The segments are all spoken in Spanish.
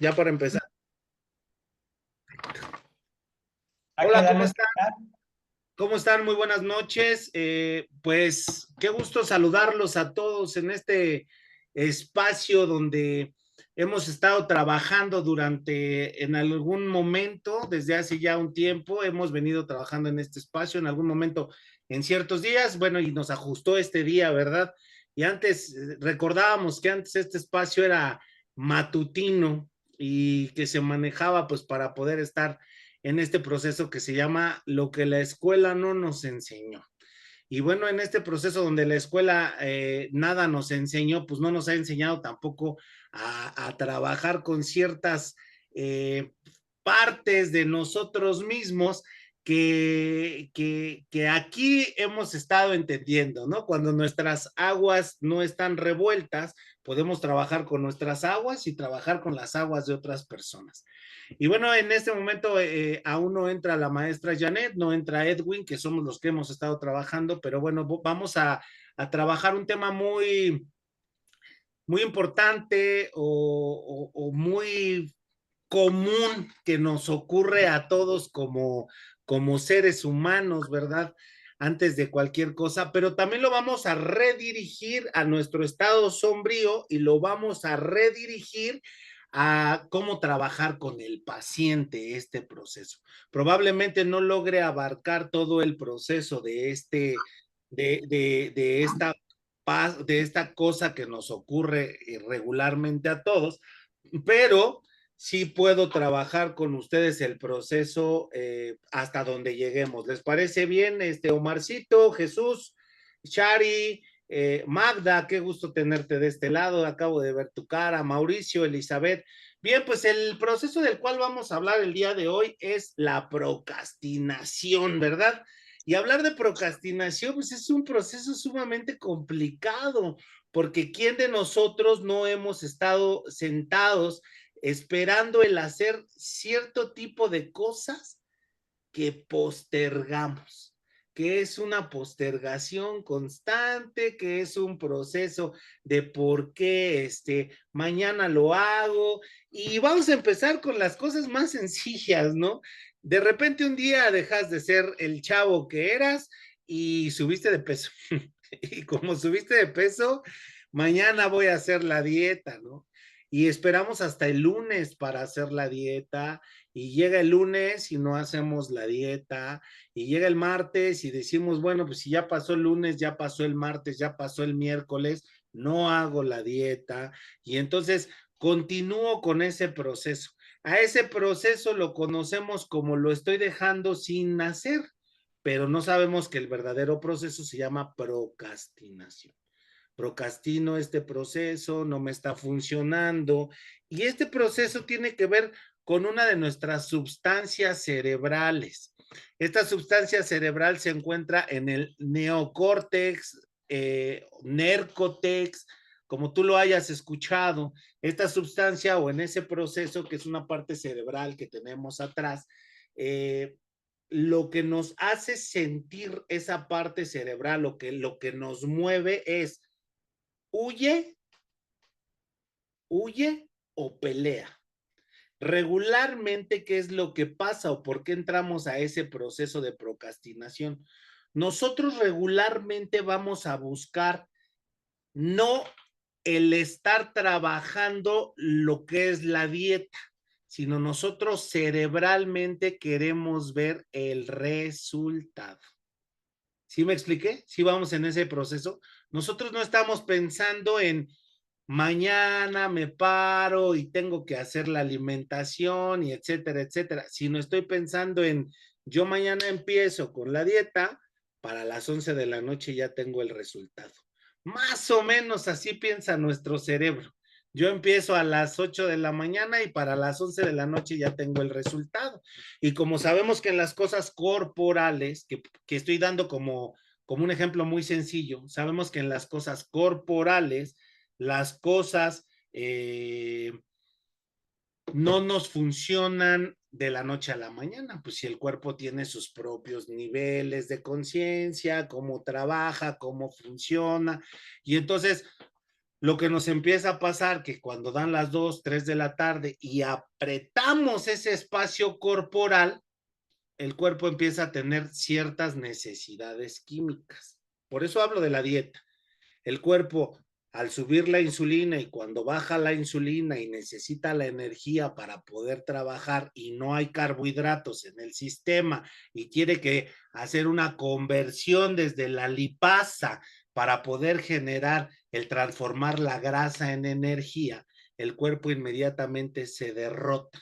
Ya para empezar. Hay que Hola, ¿cómo darle están? empezar. ¿Cómo están? Muy buenas noches. Pues qué gusto saludarlos a todos en este espacio donde hemos estado trabajando durante, en algún momento, desde hace ya un tiempo, hemos venido trabajando en este espacio, en algún momento, en ciertos días, bueno, y nos ajustó este día, ¿verdad? Y antes recordábamos que antes este espacio era matutino y que se manejaba pues para poder estar en este proceso que se llama lo que la escuela no nos enseñó. Y bueno, en este proceso donde la escuela nada nos enseñó, pues no nos ha enseñado tampoco a trabajar con ciertas partes de nosotros mismos que aquí hemos estado entendiendo, ¿no? Cuando nuestras aguas no están revueltas, podemos trabajar con nuestras aguas y trabajar con las aguas de otras personas. Y bueno, en este momento aún no entra la maestra Janet, no entra Edwin, que somos los que hemos estado trabajando, pero bueno, vamos a trabajar un tema muy importante o muy común que nos ocurre a todos como seres humanos, ¿verdad? Antes de cualquier cosa, pero también lo vamos a redirigir a nuestro estado sombrío y lo vamos a redirigir a cómo trabajar con el paciente este proceso. Probablemente no logre abarcar todo el proceso de esta de esta cosa que nos ocurre regularmente a todos, pero sí puedo trabajar con ustedes el proceso hasta donde lleguemos. ¿Les parece bien, Omarcito, Jesús, Shari, Magda? Qué gusto tenerte de este lado. Acabo de ver tu cara, Mauricio, Elizabeth. Bien, pues el proceso del cual vamos a hablar el día de hoy es la procrastinación, ¿verdad? Y hablar de procrastinación, pues es un proceso sumamente complicado, porque ¿quién de nosotros no hemos estado sentados esperando el hacer cierto tipo de cosas que postergamos, que es una postergación constante, que es un proceso de por qué mañana lo hago? Y vamos a empezar con las cosas más sencillas, ¿no? De repente un día dejas de ser el chavo que eras y subiste de peso. Y como subiste de peso, mañana voy a hacer la dieta, ¿no? Y esperamos hasta el lunes para hacer la dieta, y llega el lunes y no hacemos la dieta, y llega el martes y decimos, bueno, pues si ya pasó el lunes, ya pasó el martes, ya pasó el miércoles, no hago la dieta, y entonces continúo con ese proceso. A ese proceso lo conocemos como lo estoy dejando sin hacer, pero no sabemos que el verdadero proceso se llama procrastinación. Procrastino este proceso, no me está funcionando, y este proceso tiene que ver con una de nuestras sustancias cerebrales. Esta sustancia cerebral se encuentra en el neocórtex, nercotex, como tú lo hayas escuchado. Esta sustancia o en ese proceso, que es una parte cerebral que tenemos atrás, lo que nos hace sentir esa parte cerebral, lo que nos mueve es huye, huye o pelea. Regularmente, ¿qué es lo que pasa o por qué entramos a ese proceso de procrastinación? Nosotros regularmente vamos a buscar no el estar trabajando lo que es la dieta, sino nosotros cerebralmente queremos ver el resultado. ¿Sí me expliqué? ¿Sí vamos en ese proceso? Nosotros no estamos pensando en mañana me paro y tengo que hacer la alimentación y etcétera, etcétera. Si no estoy pensando en yo mañana empiezo con la dieta, para las 11 de la noche ya tengo el resultado. Más o menos así piensa nuestro cerebro. Yo empiezo a las 8 de la mañana y para las 11 de la noche ya tengo el resultado. Y como sabemos que en las cosas corporales, que estoy dando como un ejemplo muy sencillo, sabemos que en las cosas corporales, las cosas no nos funcionan de la noche a la mañana, pues si el cuerpo tiene sus propios niveles de conciencia, cómo trabaja, cómo funciona, y entonces Lo que nos empieza a pasar que cuando dan las 2, 3 de la tarde y apretamos ese espacio corporal, el cuerpo empieza a tener ciertas necesidades químicas. Por eso hablo de la dieta. El cuerpo, al subir la insulina y cuando baja la insulina y necesita la energía para poder trabajar y no hay carbohidratos en el sistema y quiere que hacer una conversión desde la lipasa para poder generar el transformar la grasa en energía, el cuerpo inmediatamente se derrota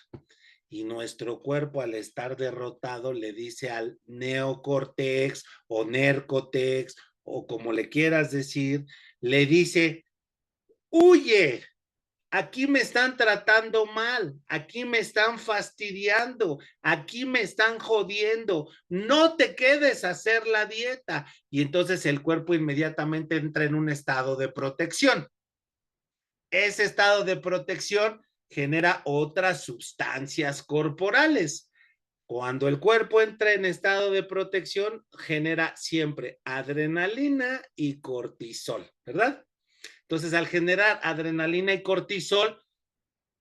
y nuestro cuerpo al estar derrotado le dice al neocortex o nercotex o como le quieras decir, le dice, huye, aquí me están tratando mal, aquí me están fastidiando, aquí me están jodiendo, no te quedes a hacer la dieta. Y entonces el cuerpo inmediatamente entra en un estado de protección. Ese estado de protección genera otras sustancias corporales. Cuando el cuerpo entra en estado de protección, genera siempre adrenalina y cortisol, ¿verdad? Entonces, al generar adrenalina y cortisol,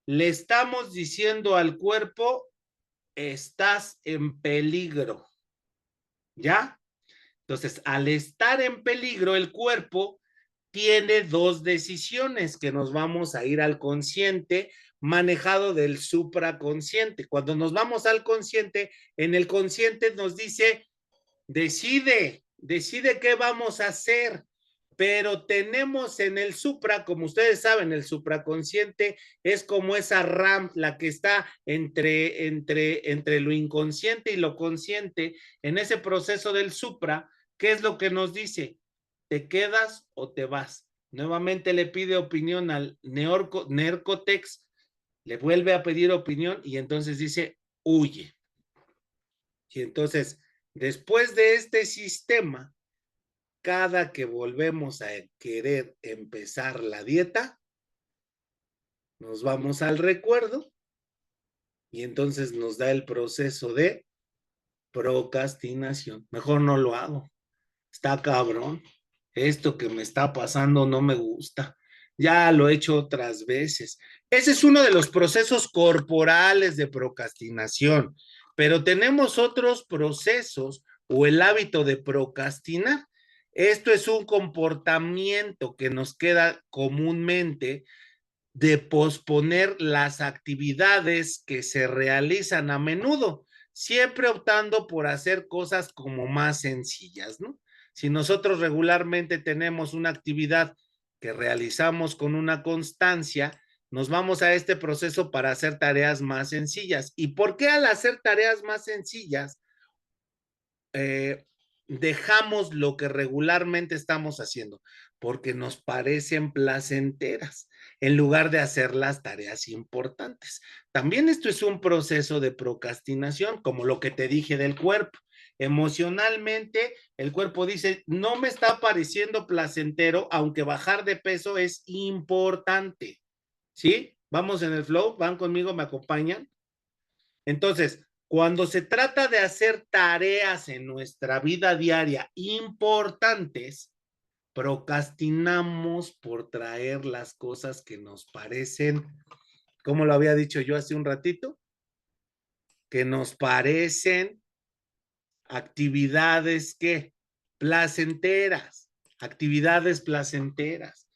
le estamos diciendo al cuerpo, estás en peligro, ¿ya? Entonces, al estar en peligro, el cuerpo tiene dos decisiones que nos vamos a ir al consciente manejado del supraconsciente. Cuando nos vamos al consciente, en el consciente nos dice, decide qué vamos a hacer, pero tenemos en el supra, como ustedes saben, el supraconsciente es como esa RAM, la que está entre lo inconsciente y lo consciente, en ese proceso del supra, ¿qué es lo que nos dice? ¿Te quedas o te vas? Nuevamente le pide opinión al Nercotex, le vuelve a pedir opinión y entonces dice, huye. Y entonces, después de este sistema, cada que volvemos a querer empezar la dieta, nos vamos al recuerdo y entonces nos da el proceso de procrastinación. Mejor no lo hago. Está cabrón. Esto que me está pasando no me gusta. Ya lo he hecho otras veces. Ese es uno de los procesos corporales de procrastinación, pero tenemos otros procesos o el hábito de procrastinar. Esto es un comportamiento que nos queda comúnmente de posponer las actividades que se realizan a menudo, siempre optando por hacer cosas como más sencillas, ¿no? Si nosotros regularmente tenemos una actividad que realizamos con una constancia, nos vamos a este proceso para hacer tareas más sencillas. ¿Y por qué al hacer tareas más sencillas dejamos lo que regularmente estamos haciendo? Porque nos parecen placenteras en lugar de hacer las tareas importantes. También esto es un proceso de procrastinación, como lo que te dije del cuerpo. Emocionalmente, el cuerpo dice, no me está pareciendo placentero, aunque bajar de peso es importante. ¿Sí? Vamos en el flow, van conmigo, me acompañan. Entonces, cuando se trata de hacer tareas en nuestra vida diaria importantes, procrastinamos por traer las cosas que nos parecen, como lo había dicho yo hace un ratito, que nos parecen actividades que placenteras, actividades placenteras.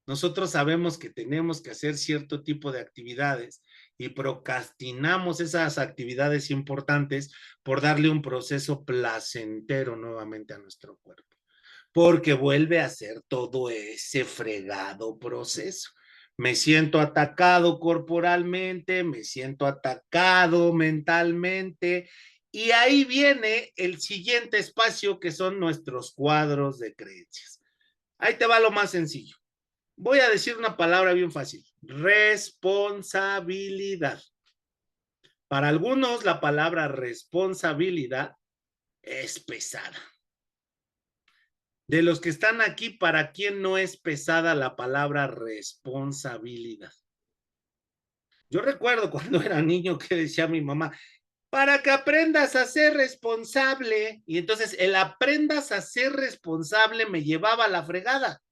Nosotros sabemos que tenemos que hacer cierto tipo de actividades y procrastinamos esas actividades importantes por darle un proceso placentero nuevamente a nuestro cuerpo, porque vuelve a ser todo ese fregado proceso. Me siento atacado corporalmente, me siento atacado mentalmente, y ahí viene el siguiente espacio que son nuestros cuadros de creencias. Ahí te va lo más sencillo. Voy a decir una palabra bien fácil. Responsabilidad. Para algunos la palabra responsabilidad es pesada. De los que están aquí, ¿para quién no es pesada la palabra responsabilidad? Yo recuerdo cuando era niño que decía mi mamá, para que aprendas a ser responsable. Y entonces el aprendas a ser responsable me llevaba a la fregada.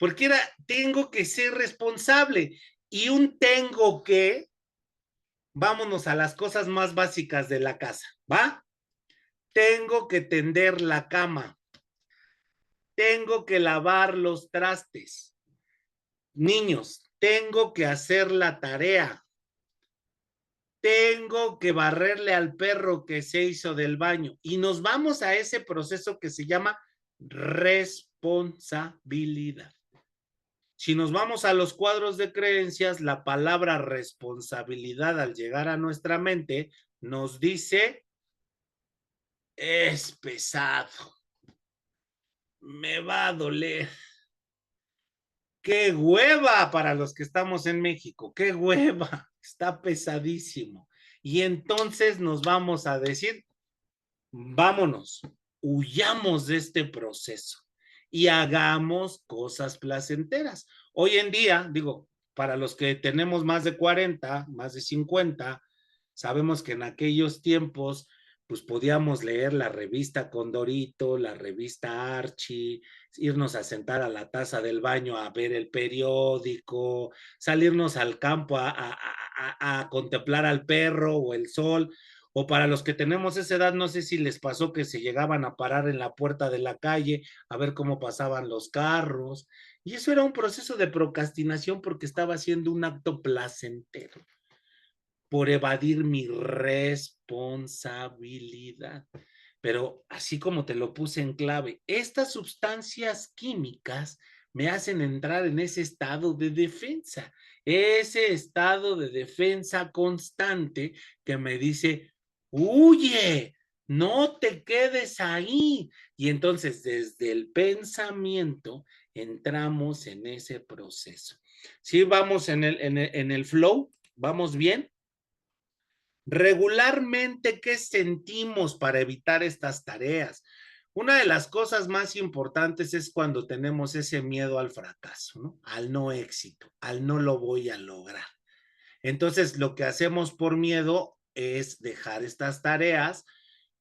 porque era, tengo que ser responsable. Y un tengo que, vámonos a las cosas más básicas de la casa, ¿va? Tengo que tender la cama, tengo que lavar los trastes. Niños, tengo que hacer la tarea, tengo que barrerle al perro que se hizo del baño. Y nos vamos a ese proceso que se llama responsabilidad. Si nos vamos a los cuadros de creencias, la palabra responsabilidad al llegar a nuestra mente nos dice, es pesado, me va a doler. ¡Qué hueva para los que estamos en México! ¡Qué hueva! Está pesadísimo. Y entonces nos vamos a decir, vámonos, huyamos de este proceso y hagamos cosas placenteras. Hoy en día, digo, para los que tenemos más de 40, más de 50, sabemos que en aquellos tiempos, pues podíamos leer la revista Condorito, la revista Archie, irnos a sentar a la taza del baño a ver el periódico, salirnos al campo a contemplar al perro o el sol. O para los que tenemos esa edad, no sé si les pasó que se llegaban a parar en la puerta de la calle a ver cómo pasaban los carros. Y eso era un proceso de procrastinación porque estaba haciendo un acto placentero por evadir mi responsabilidad. Pero así como te lo puse en clave, estas sustancias químicas me hacen entrar en ese estado de defensa, ese estado de defensa constante que me dice, huye, no te quedes ahí. Y entonces desde el pensamiento entramos en ese proceso. Sí, vamos en el flow, vamos bien. Regularmente, ¿qué sentimos para evitar estas tareas? Una de las cosas más importantes es cuando tenemos ese miedo al fracaso, ¿no? Al no éxito, al no lo voy a lograr. Entonces, lo que hacemos por miedo es dejar estas tareas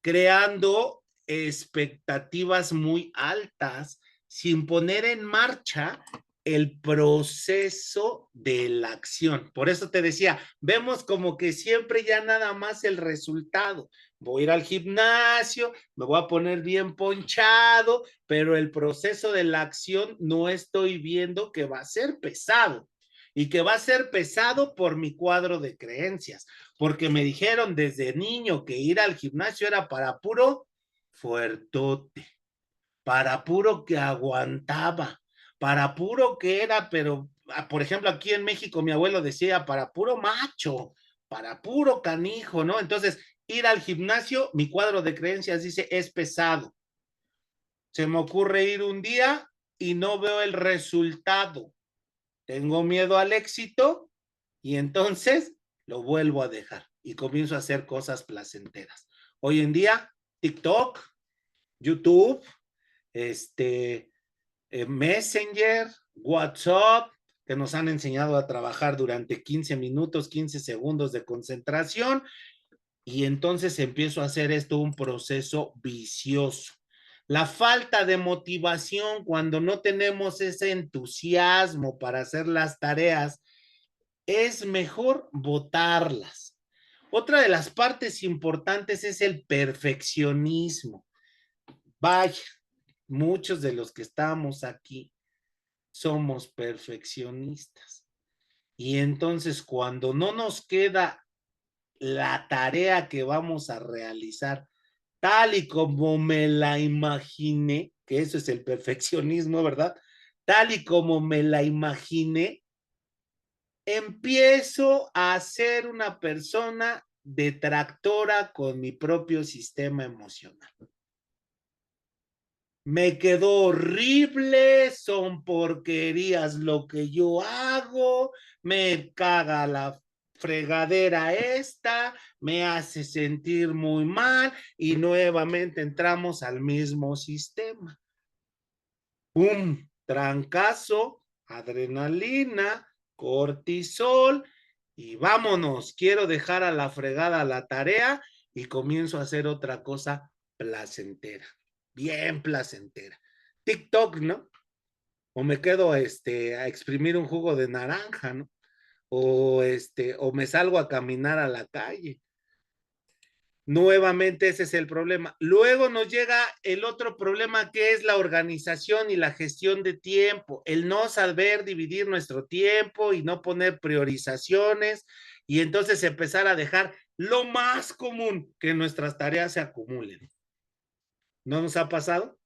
creando expectativas muy altas sin poner en marcha el proceso de la acción. Por eso te decía, vemos como que siempre ya nada más el resultado. Voy a ir al gimnasio, me voy a poner bien ponchado, pero el proceso de la acción no estoy viendo que va a ser pesado y que va a ser pesado por mi cuadro de creencias, porque me dijeron desde niño que ir al gimnasio era para puro fuertote, para puro que aguantaba, para puro que era, pero por ejemplo aquí en México mi abuelo decía para puro macho, para puro canijo, ¿no? Entonces ir al gimnasio, mi cuadro de creencias dice es pesado. Se me ocurre ir un día y no veo el resultado. Tengo miedo al éxito y entonces lo vuelvo a dejar y comienzo a hacer cosas placenteras. Hoy en día, TikTok, YouTube, Messenger, WhatsApp, que nos han enseñado a trabajar durante 15 minutos, 15 segundos de concentración, y entonces empiezo a hacer esto un proceso vicioso. La falta de motivación cuando no tenemos ese entusiasmo para hacer las tareas, es mejor votarlas. Otra de las partes importantes es el perfeccionismo. Vaya, muchos de los que estamos aquí somos perfeccionistas. Y entonces cuando no nos queda la tarea que vamos a realizar tal y como me la imaginé, que eso es el perfeccionismo, ¿verdad? Tal y como me la imaginé, empiezo a ser una persona detractora con mi propio sistema emocional. Me quedó horrible, son porquerías lo que yo hago, me caga la fregadera esta, me hace sentir muy mal y nuevamente entramos al mismo sistema. ¡Pum! Trancazo, adrenalina, cortisol y vámonos. Quiero dejar a la fregada la tarea y comienzo a hacer otra cosa placentera, bien placentera. TikTok, ¿no? o me quedo a exprimir un jugo de naranja, ¿no? O me salgo a caminar a la calle. Nuevamente ese es el problema. Luego nos llega el otro problema que es la organización y la gestión de tiempo, el no saber dividir nuestro tiempo y no poner priorizaciones y entonces empezar a dejar lo más común que nuestras tareas se acumulen. ¿No nos ha pasado?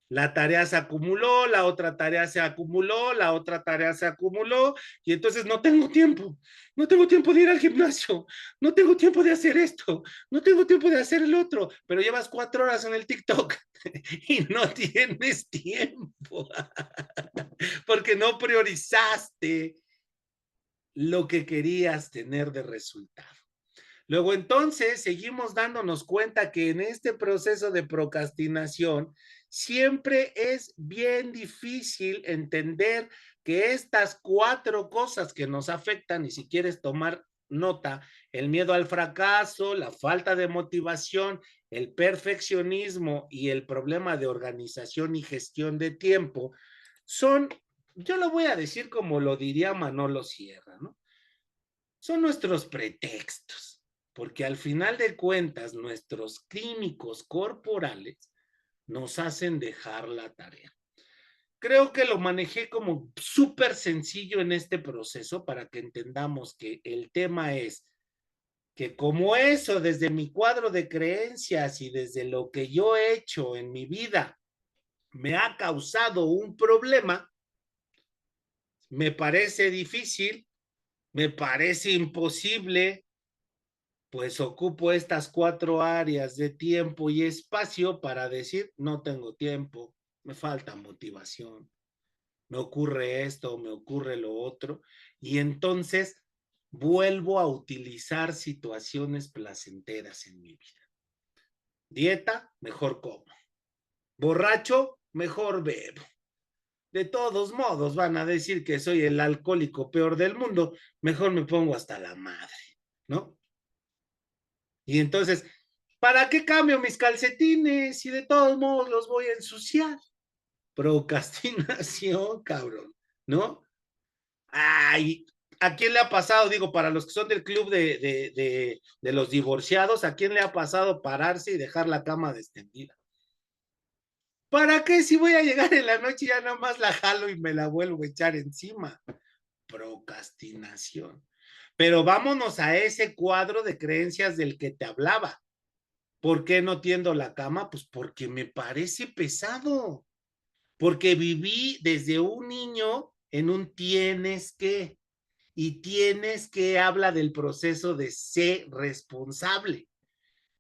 La tarea se acumuló, la otra tarea se acumuló, la otra tarea se acumuló y entonces no tengo tiempo. No tengo tiempo de ir al gimnasio, no tengo tiempo de hacer esto, no tengo tiempo de hacer el otro, pero llevas 4 horas en el TikTok y no tienes tiempo porque no priorizaste lo que querías tener de resultado. Luego entonces seguimos dándonos cuenta que en este proceso de procrastinación siempre es bien difícil entender que estas 4 cosas que nos afectan, y si quieres tomar nota, el miedo al fracaso, la falta de motivación, el perfeccionismo y el problema de organización y gestión de tiempo, son, yo lo voy a decir como lo diría Manolo Sierra, ¿no? Son nuestros pretextos, porque al final de cuentas nuestros químicos corporales nos hacen dejar la tarea. Creo que lo manejé como súper sencillo en este proceso para que entendamos que el tema es que como eso desde mi cuadro de creencias y desde lo que yo he hecho en mi vida me ha causado un problema, me parece difícil, me parece imposible, pues ocupo estas 4 áreas de tiempo y espacio para decir, no tengo tiempo, me falta motivación, me ocurre esto, me ocurre lo otro, y entonces vuelvo a utilizar situaciones placenteras en mi vida. Dieta, mejor como. Borracho, mejor bebo. De todos modos van a decir que soy el alcohólico peor del mundo, mejor me pongo hasta la madre, ¿no? Y entonces, ¿para qué cambio mis calcetines si de todos modos los voy a ensuciar? Procrastinación, cabrón, ¿no? Ay, ¿a quién le ha pasado? Digo, para los que son del club de los divorciados, ¿a quién le ha pasado pararse y dejar la cama extendida? ¿Para qué si voy a llegar en la noche y ya nada más la jalo y me la vuelvo a echar encima? Procrastinación. Pero vámonos a ese cuadro de creencias del que te hablaba. ¿Por qué no tiendo la cama? Pues porque me parece pesado, porque viví desde un niño en un tienes que, y tienes que habla del proceso de ser responsable.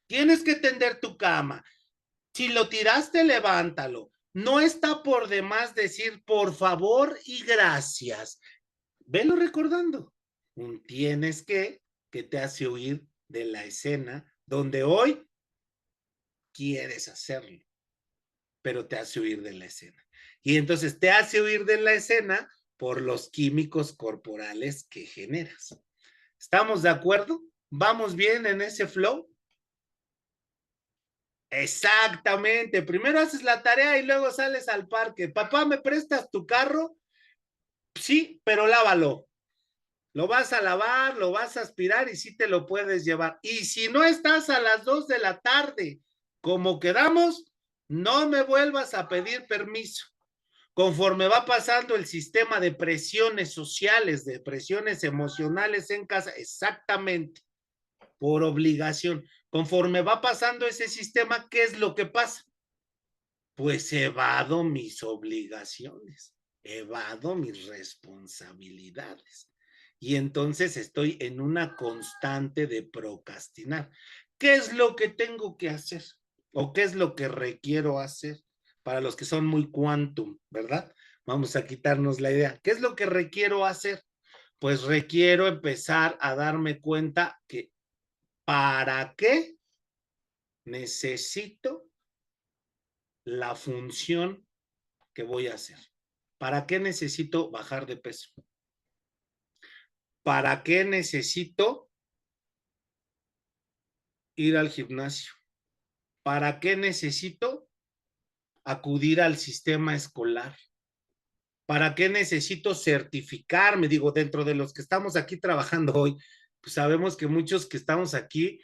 Tienes que tender tu cama. Si lo tiraste, levántalo. No está por demás decir por favor y gracias. Velo recordando. Un tienes que te hace huir de la escena donde hoy quieres hacerlo, pero te hace huir de la escena. Y entonces te hace huir de la escena por los químicos corporales que generas. ¿Estamos de acuerdo? ¿Vamos bien en ese flow? Exactamente. Primero haces la tarea y luego sales al parque. Papá, ¿me prestas tu carro? Sí, pero lávalo. Lo vas a lavar, lo vas a aspirar y sí te lo puedes llevar. Y si no estás a las 2 de la tarde, como quedamos, no me vuelvas a pedir permiso. Conforme va pasando el sistema de presiones sociales, de presiones emocionales en casa, exactamente, por obligación. Conforme va pasando ese sistema, ¿qué es lo que pasa? Pues evado mis obligaciones, evado mis responsabilidades. Y entonces estoy en una constante de procrastinar. ¿Qué es lo que tengo que hacer? ¿O qué es lo que requiero hacer? Para los que son muy quantum, ¿verdad? Vamos a quitarnos la idea. ¿Qué es lo que requiero hacer? Pues requiero empezar a darme cuenta que ¿para qué necesito la función que voy a hacer? ¿Para qué necesito bajar de peso? ¿Para qué necesito ir al gimnasio? ¿Para qué necesito acudir al sistema escolar? ¿Para qué necesito certificarme? Digo, dentro de los que estamos aquí trabajando hoy, pues sabemos que muchos que estamos aquí,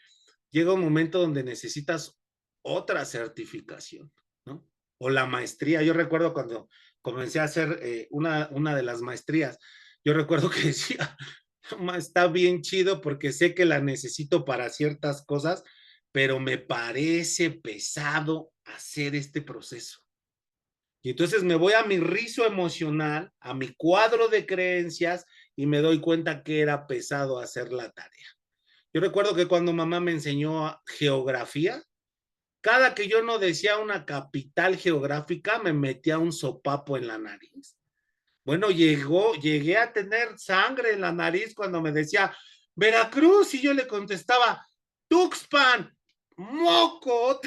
llega un momento donde necesitas otra certificación, ¿no? O la maestría. Yo recuerdo cuando comencé a hacer una de las maestrías, yo recuerdo que decía, está bien chido porque sé que la necesito para ciertas cosas, pero me parece pesado hacer este proceso. Y entonces me voy a mi rizo emocional, a mi cuadro de creencias y me doy cuenta que era pesado hacer la tarea. Yo recuerdo que cuando mamá me enseñó geografía, cada que yo no decía una capital geográfica, me metía un sopapo en la nariz. Bueno, llegué a tener sangre en la nariz cuando me decía Veracruz y yo le contestaba Tuxpan, moco.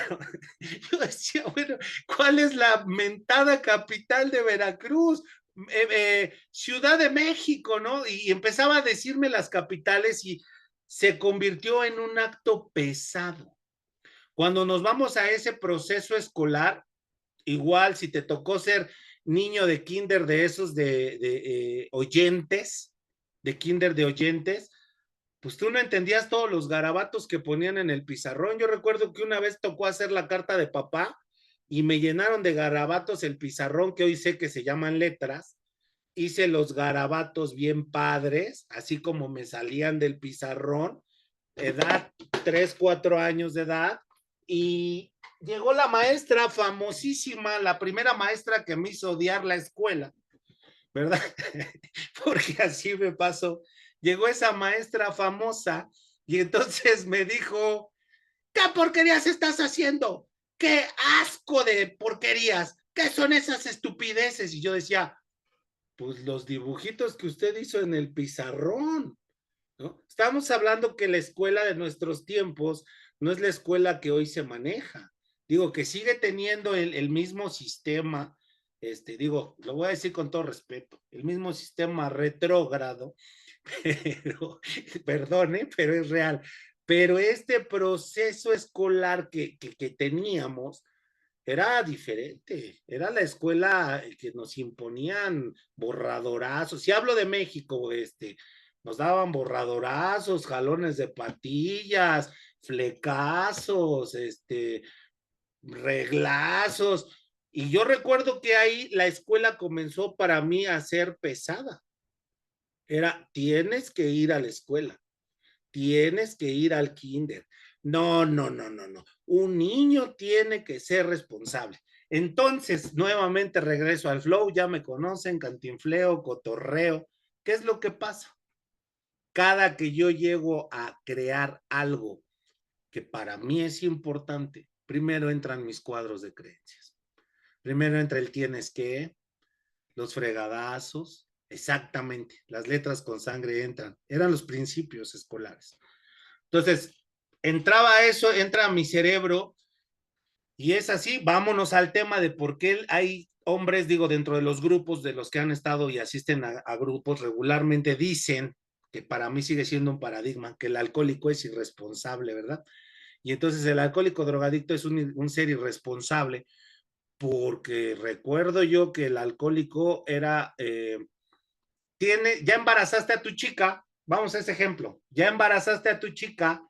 Yo decía, bueno, ¿cuál es la mentada capital de Veracruz? Ciudad de México, ¿no? Y empezaba a decirme las capitales y se convirtió en un acto pesado. Cuando nos vamos a ese proceso escolar, igual si te tocó ser niño de kinder de esos de oyentes, de kinder de oyentes, pues tú no entendías todos los garabatos que ponían en el pizarrón. Yo recuerdo que una vez tocó hacer la carta de papá y me llenaron de garabatos el pizarrón, que hoy sé que se llaman letras. Hice los garabatos bien padres, así como me salían del pizarrón, edad 3, 4 años de edad, y llegó la maestra famosísima, la primera maestra que me hizo odiar la escuela, ¿verdad? Porque así me pasó. Llegó esa maestra famosa y entonces me dijo, ¿qué porquerías estás haciendo? ¿Qué asco de porquerías? ¿Qué son esas estupideces? Y yo decía, pues los dibujitos que usted hizo en el pizarrón, ¿no? Estamos hablando que la escuela de nuestros tiempos no es la escuela que hoy se maneja. Digo, que sigue teniendo el mismo sistema, digo, lo voy a decir con todo respeto, el mismo sistema retrógrado, pero, perdone, pero es real. Pero este proceso escolar que teníamos era diferente, era la escuela que nos imponían borradorazos. Si hablo de México, nos daban borradorazos, jalones de patillas, flecazos, reglazos. Y yo recuerdo que ahí la escuela comenzó para mí a ser pesada. Era, tienes que ir a la escuela, tienes que ir al kinder. No, no, no, no, no. Un niño tiene que ser responsable. Entonces, nuevamente regreso al flow, ya me conocen, cantinfleo, cotorreo. ¿Qué es lo que pasa? Cada que yo llego a crear algo que para mí es importante, primero entran mis cuadros de creencias. Primero entra el tienes que, los fregadazos, exactamente, las letras con sangre entran. Eran los principios escolares. Entonces, entraba eso, entra a mi cerebro y es así, vámonos al tema de por qué hay hombres, digo, dentro de los grupos de los que han estado y asisten a grupos regularmente dicen, que para mí sigue siendo un paradigma, que el alcohólico es irresponsable, ¿verdad? Y entonces el alcohólico drogadicto es un ser irresponsable porque recuerdo yo que el alcohólico era, ya embarazaste a tu chica, vamos a ese ejemplo, ya embarazaste a tu chica,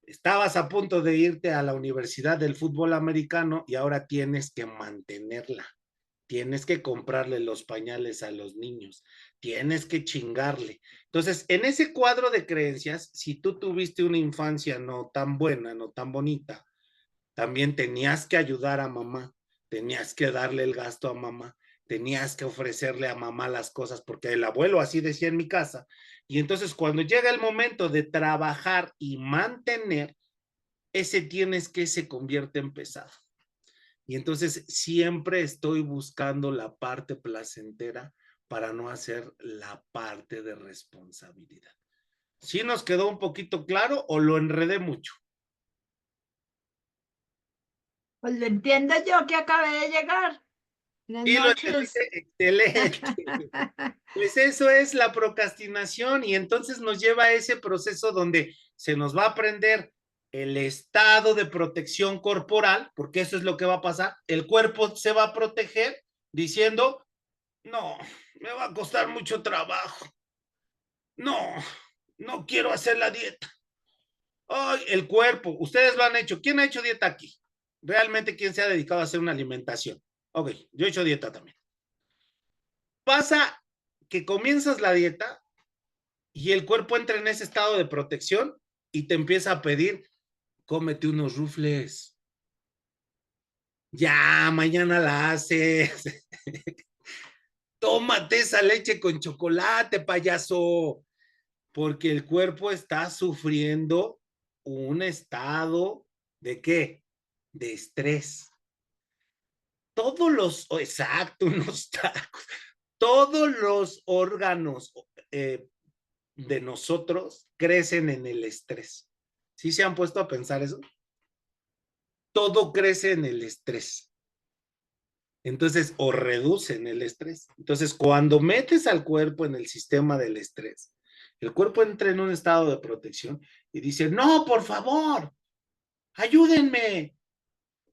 estabas a punto de irte a la universidad del fútbol americano y ahora tienes que mantenerla. Tienes que comprarle los pañales a los niños. Tienes que chingarle. Entonces, en ese cuadro de creencias, si tú tuviste una infancia no tan buena, no tan bonita, también tenías que ayudar a mamá, tenías que darle el gasto a mamá, tenías que ofrecerle a mamá las cosas, porque el abuelo así decía en mi casa. Y entonces cuando llega el momento de trabajar y mantener, ese tienes que se convierte en pesado. Y entonces siempre estoy buscando la parte placentera para no hacer la parte de responsabilidad. ¿Sí nos quedó un poquito claro o lo enredé mucho? Pues lo entiendo yo que acabé de llegar. Buenas Sí, lo noches. entendiste, excelente. Pues eso es la procrastinación y entonces nos lleva a ese proceso donde se nos va a aprender el estado de protección corporal, porque eso es lo que va a pasar. El cuerpo se va a proteger diciendo, No, me va a costar mucho trabajo. No, no quiero hacer la dieta. Ay, el cuerpo, ustedes lo han hecho. ¿Quién ha hecho dieta aquí? Realmente, ¿quién se ha dedicado a hacer una alimentación? Ok, yo he hecho dieta también. Pasa que comienzas la dieta y el cuerpo entra en ese estado de protección y te empieza a pedir, cómete unos rufles. Ya, mañana la haces. Tómate esa leche con chocolate, payaso, porque el cuerpo está sufriendo un estado de ¿qué? De estrés. Todos los, exacto, unos tacos, todos los órganos de nosotros crecen en el estrés. ¿Sí se han puesto a pensar eso? Todo crece en el estrés. Entonces, o reducen el estrés. Entonces, cuando metes al cuerpo en el sistema del estrés, el cuerpo entra en un estado de protección y dice, no, por favor, ayúdenme,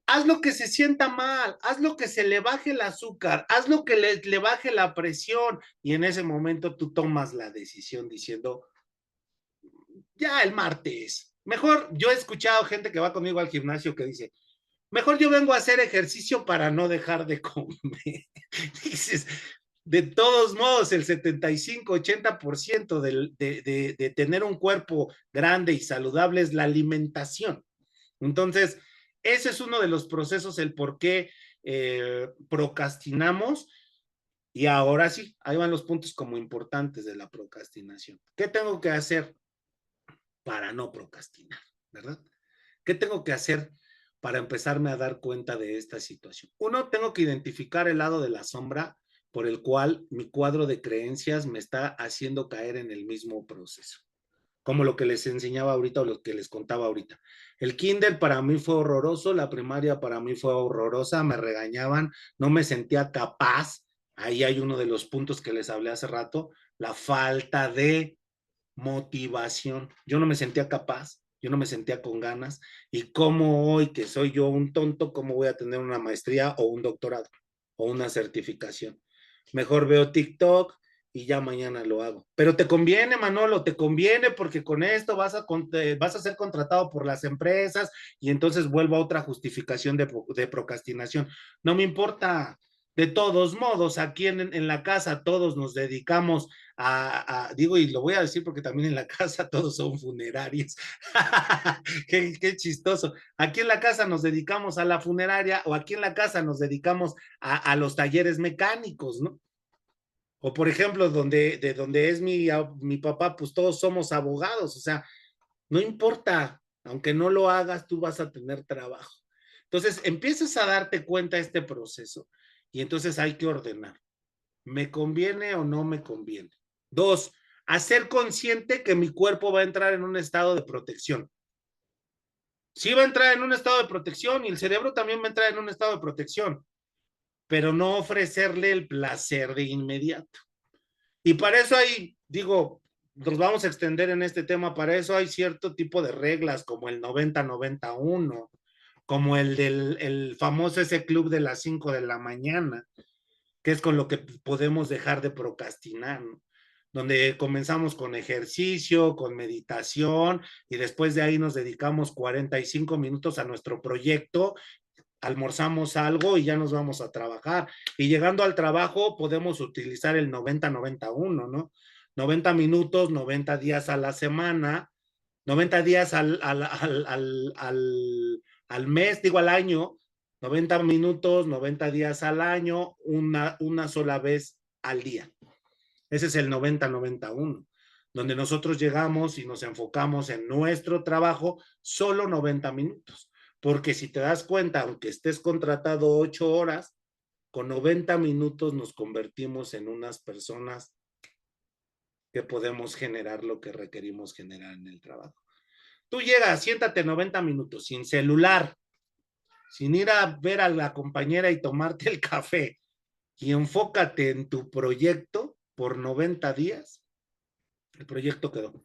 haz lo que se sienta mal, haz lo que se le baje el azúcar, haz lo que le baje la presión. Y en ese momento tú tomas la decisión diciendo, ya el martes. Mejor, yo he escuchado gente que va conmigo al gimnasio que dice, mejor yo vengo a hacer ejercicio para no dejar de comer. Dices, de todos modos, el 75-80% de tener un cuerpo grande y saludable es la alimentación. Entonces, ese es uno de los procesos, el por qué procrastinamos. Y ahora sí, ahí van los puntos como importantes de la procrastinación. ¿Qué tengo que hacer para no procrastinar? ¿Verdad? ¿Qué tengo que hacer para empezarme a dar cuenta de esta situación? Uno, tengo que identificar el lado de la sombra por el cual mi cuadro de creencias me está haciendo caer en el mismo proceso. Como lo que les enseñaba ahorita o lo que les contaba ahorita. El kinder para mí fue horroroso, la primaria para mí fue horrorosa, me regañaban, no me sentía capaz. Ahí hay uno de los puntos que les hablé hace rato, la falta de motivación. Yo no me sentía capaz, yo no me sentía con ganas. Y cómo hoy que soy yo un tonto, cómo voy a tener una maestría o un doctorado o una certificación. Mejor veo TikTok y ya mañana lo hago. Pero te conviene, Manolo, te conviene porque con esto vas a ser contratado por las empresas y entonces vuelvo a otra justificación de procrastinación. No me importa. De todos modos, aquí en la casa todos nos dedicamos digo, y lo voy a decir porque también en la casa todos son funerarios. Qué chistoso. Aquí en la casa nos dedicamos a la funeraria o aquí en la casa nos dedicamos a los talleres mecánicos, ¿no? O por ejemplo, de donde es mi papá, pues todos somos abogados, o sea, no importa, aunque no lo hagas, tú vas a tener trabajo. Entonces, empiezas a darte cuenta de este proceso y entonces hay que ordenar. ¿Me conviene o no me conviene? Dos, hacer consciente que mi cuerpo va a entrar en un estado de protección. Sí va a entrar en un estado de protección y el cerebro también va a entrar en un estado de protección, pero no ofrecerle el placer de inmediato. Y para eso hay, digo, nos vamos a extender en este tema, para eso hay cierto tipo de reglas como el 90-91, como el del famoso ese club de las 5 de la mañana, que es con lo que podemos dejar de procrastinar, ¿no? Donde comenzamos con ejercicio, con meditación, y después de ahí nos dedicamos 45 minutos a nuestro proyecto, almorzamos algo y ya nos vamos a trabajar. Y llegando al trabajo podemos utilizar el 90-91, ¿no? 90 minutos, 90 días a la semana, 90 días al mes, digo al año, 90 minutos, 90 días al año, una sola vez al día. Ese es el 90-91, donde nosotros llegamos y nos enfocamos en nuestro trabajo solo 90 minutos. Porque si te das cuenta, aunque estés contratado 8 horas, con 90 minutos nos convertimos en unas personas que podemos generar lo que requerimos generar en el trabajo. Tú llegas, siéntate 90 minutos sin celular, sin ir a ver a la compañera y tomarte el café, y enfócate en tu proyecto por 90 días, el proyecto quedó.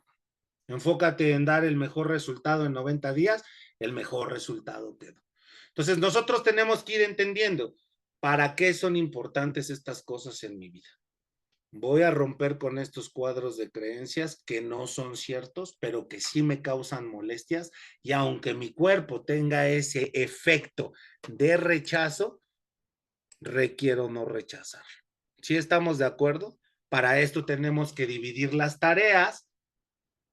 Enfócate en dar el mejor resultado en 90 días, el mejor resultado quedó. Entonces nosotros tenemos que ir entendiendo, ¿Para qué son importantes estas cosas en mi vida? Voy a romper con estos cuadros de creencias que no son ciertos, pero que sí me causan molestias, y aunque mi cuerpo tenga ese efecto de rechazo, requiero no rechazarlo. ¿Sí estamos de acuerdo? Para esto tenemos que dividir las tareas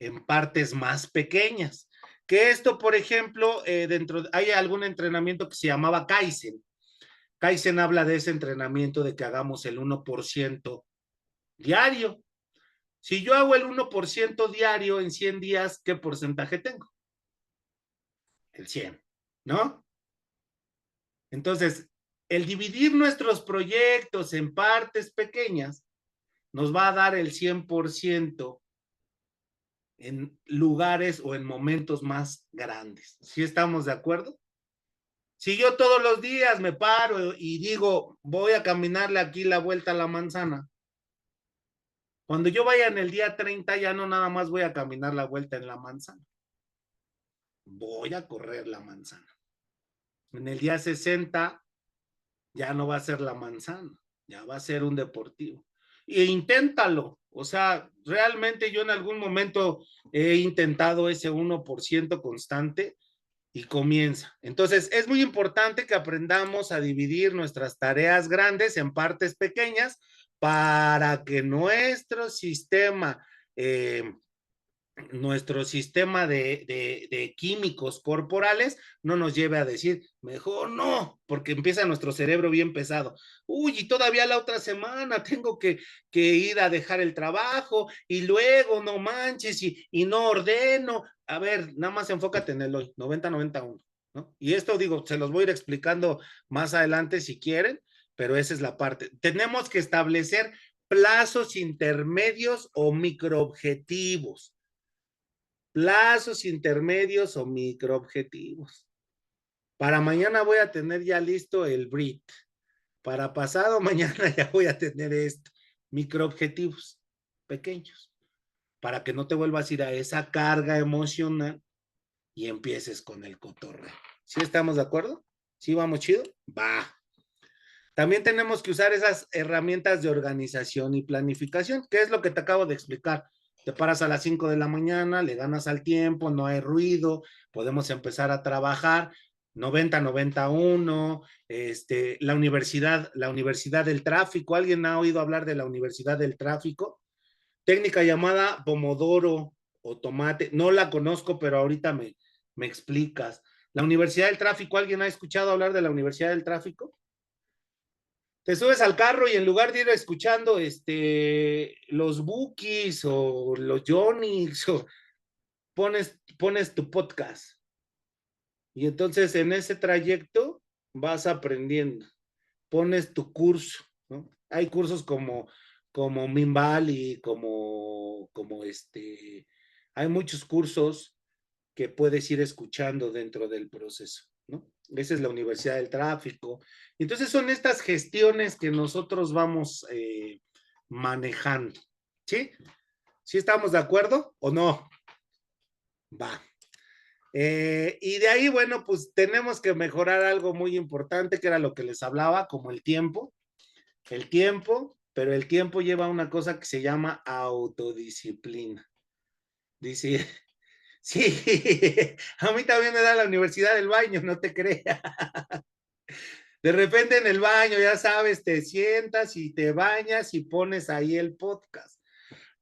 en partes más pequeñas. Que esto, por ejemplo, hay algún entrenamiento que se llamaba Kaizen. Kaizen habla de ese entrenamiento de que hagamos el 1% diario. Si yo hago el 1% diario en 100 días, ¿qué porcentaje tengo? El 100, ¿no? Entonces, el dividir nuestros proyectos en partes pequeñas nos va a dar el 100% en lugares o en momentos más grandes. ¿Sí estamos de acuerdo? Si yo todos los días me paro y digo, voy a caminarle aquí la vuelta a la manzana, cuando yo vaya en el día 30 ya no nada más voy a caminar la vuelta en la manzana, voy a correr la manzana. En el día 60 ya no va a ser la manzana, ya va a ser un deportivo. E inténtalo, o sea, realmente yo en algún momento he intentado ese 1% constante y comienza. Entonces, es muy importante que aprendamos a dividir nuestras tareas grandes en partes pequeñas para que nuestro sistema de químicos corporales no nos lleve a decir, mejor no, porque empieza nuestro cerebro bien pesado. Uy, y todavía la otra semana tengo que ir a dejar el trabajo y luego no manches y no ordeno. A ver, nada más enfócate en el hoy, 90-91, ¿no? Y esto digo, se los voy a ir explicando más adelante si quieren, pero esa es la parte. Tenemos que establecer plazos intermedios o microobjetivos. Plazos intermedios o microobjetivos. Para mañana voy a tener ya listo el BRIT. Para pasado mañana ya voy a tener esto. Microobjetivos pequeños. Para que no te vuelvas a ir a esa carga emocional y empieces con el cotorreo. ¿Sí estamos de acuerdo? ¿Sí vamos chido? Va. También tenemos que usar esas herramientas de organización y planificación, que es lo que te acabo de explicar. Te paras a las 5 de la mañana, le ganas al tiempo, no hay ruido, podemos empezar a trabajar. 90-91, la universidad del tráfico. ¿Alguien ha oído hablar de la universidad del tráfico? Técnica llamada Pomodoro o tomate. No la conozco, pero ahorita me explicas. La universidad del tráfico, ¿alguien ha escuchado hablar de la universidad del tráfico? Te subes al carro y en lugar de ir escuchando los Bookies o los Johnny's, pones tu podcast. Y entonces en ese trayecto vas aprendiendo. Pones tu curso, ¿no? Hay cursos como Minvali, hay muchos cursos que puedes ir escuchando dentro del proceso, ¿no? Esa es la Universidad del Tráfico. Entonces son estas gestiones que nosotros vamos manejando, ¿sí? ¿Sí estamos de acuerdo o no? Va. Y de ahí, bueno, pues tenemos que mejorar algo muy importante, que era lo que les hablaba, como el tiempo. El tiempo, pero el tiempo lleva una cosa que se llama autodisciplina. Dice, sí, a mí también me da la universidad del baño, no te creas. De repente en el baño, ya sabes, te sientas y te bañas y pones ahí el podcast.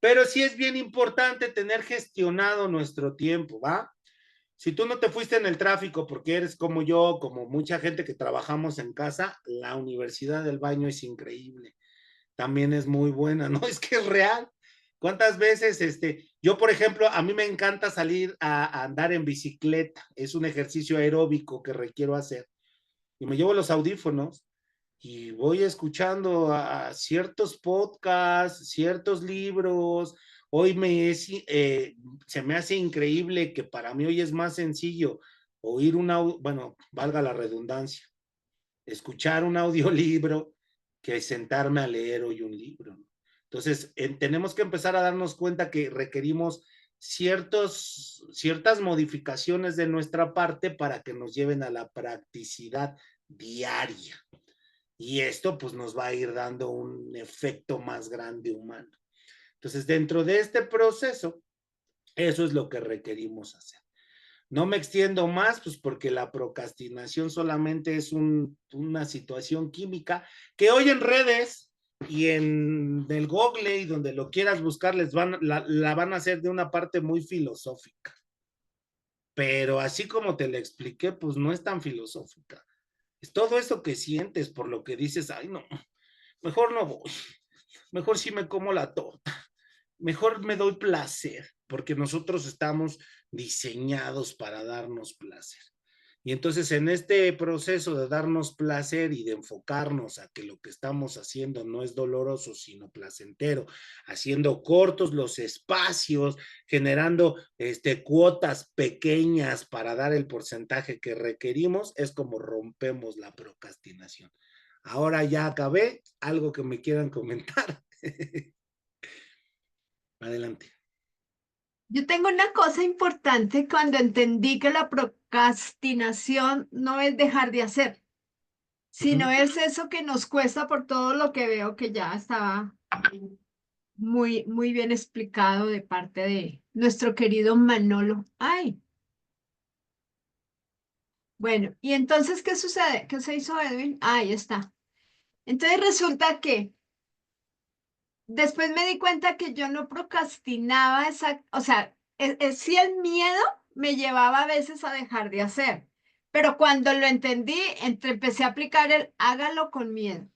Pero sí es bien importante tener gestionado nuestro tiempo, ¿va? Si tú no te fuiste en el tráfico porque eres como yo, como mucha gente que trabajamos en casa, la universidad del baño es increíble. También es muy buena, ¿no? Es que es real. ¿Cuántas veces, yo, por ejemplo, a mí me encanta salir a andar en bicicleta, es un ejercicio aeróbico que requiero hacer, y me llevo los audífonos y voy escuchando a ciertos podcasts, ciertos libros. Hoy se me hace increíble que para mí hoy es más sencillo oír bueno, valga la redundancia, escuchar un audiolibro que sentarme a leer hoy un libro. Entonces, tenemos que empezar a darnos cuenta que requerimos ciertas modificaciones de nuestra parte para que nos lleven a la practicidad diaria. Y esto pues nos va a ir dando un efecto más grande humano. Entonces, dentro de este proceso, eso es lo que requerimos hacer. No me extiendo más, pues porque la procrastinación solamente es una situación química que hoy en redes y en el Google y donde lo quieras buscar, la van a hacer de una parte muy filosófica. Pero así como te la expliqué, pues no es tan filosófica. Es todo eso que sientes por lo que dices, ay no, mejor no voy, mejor sí me como la torta, mejor me doy placer, porque nosotros estamos diseñados para darnos placer. Y entonces en este proceso de darnos placer y de enfocarnos a que lo que estamos haciendo no es doloroso, sino placentero, haciendo cortos los espacios, generando cuotas pequeñas para dar el porcentaje que requerimos, es como rompemos la procrastinación. Ahora ya acabé, algo que me quieran comentar. Adelante. Yo tengo una cosa importante cuando entendí que la procrastinación no es dejar de hacer, sino es eso que nos cuesta por todo lo que veo que ya estaba muy, muy bien explicado de parte de nuestro querido Manolo. Ay, bueno, y entonces, ¿qué sucede? ¿Qué se hizo Edwin? Ahí está. Entonces resulta que después me di cuenta que yo no procrastinaba esa, o sea, sí el miedo me llevaba a veces a dejar de hacer, pero cuando lo entendí, empecé a aplicar el hágalo con miedo.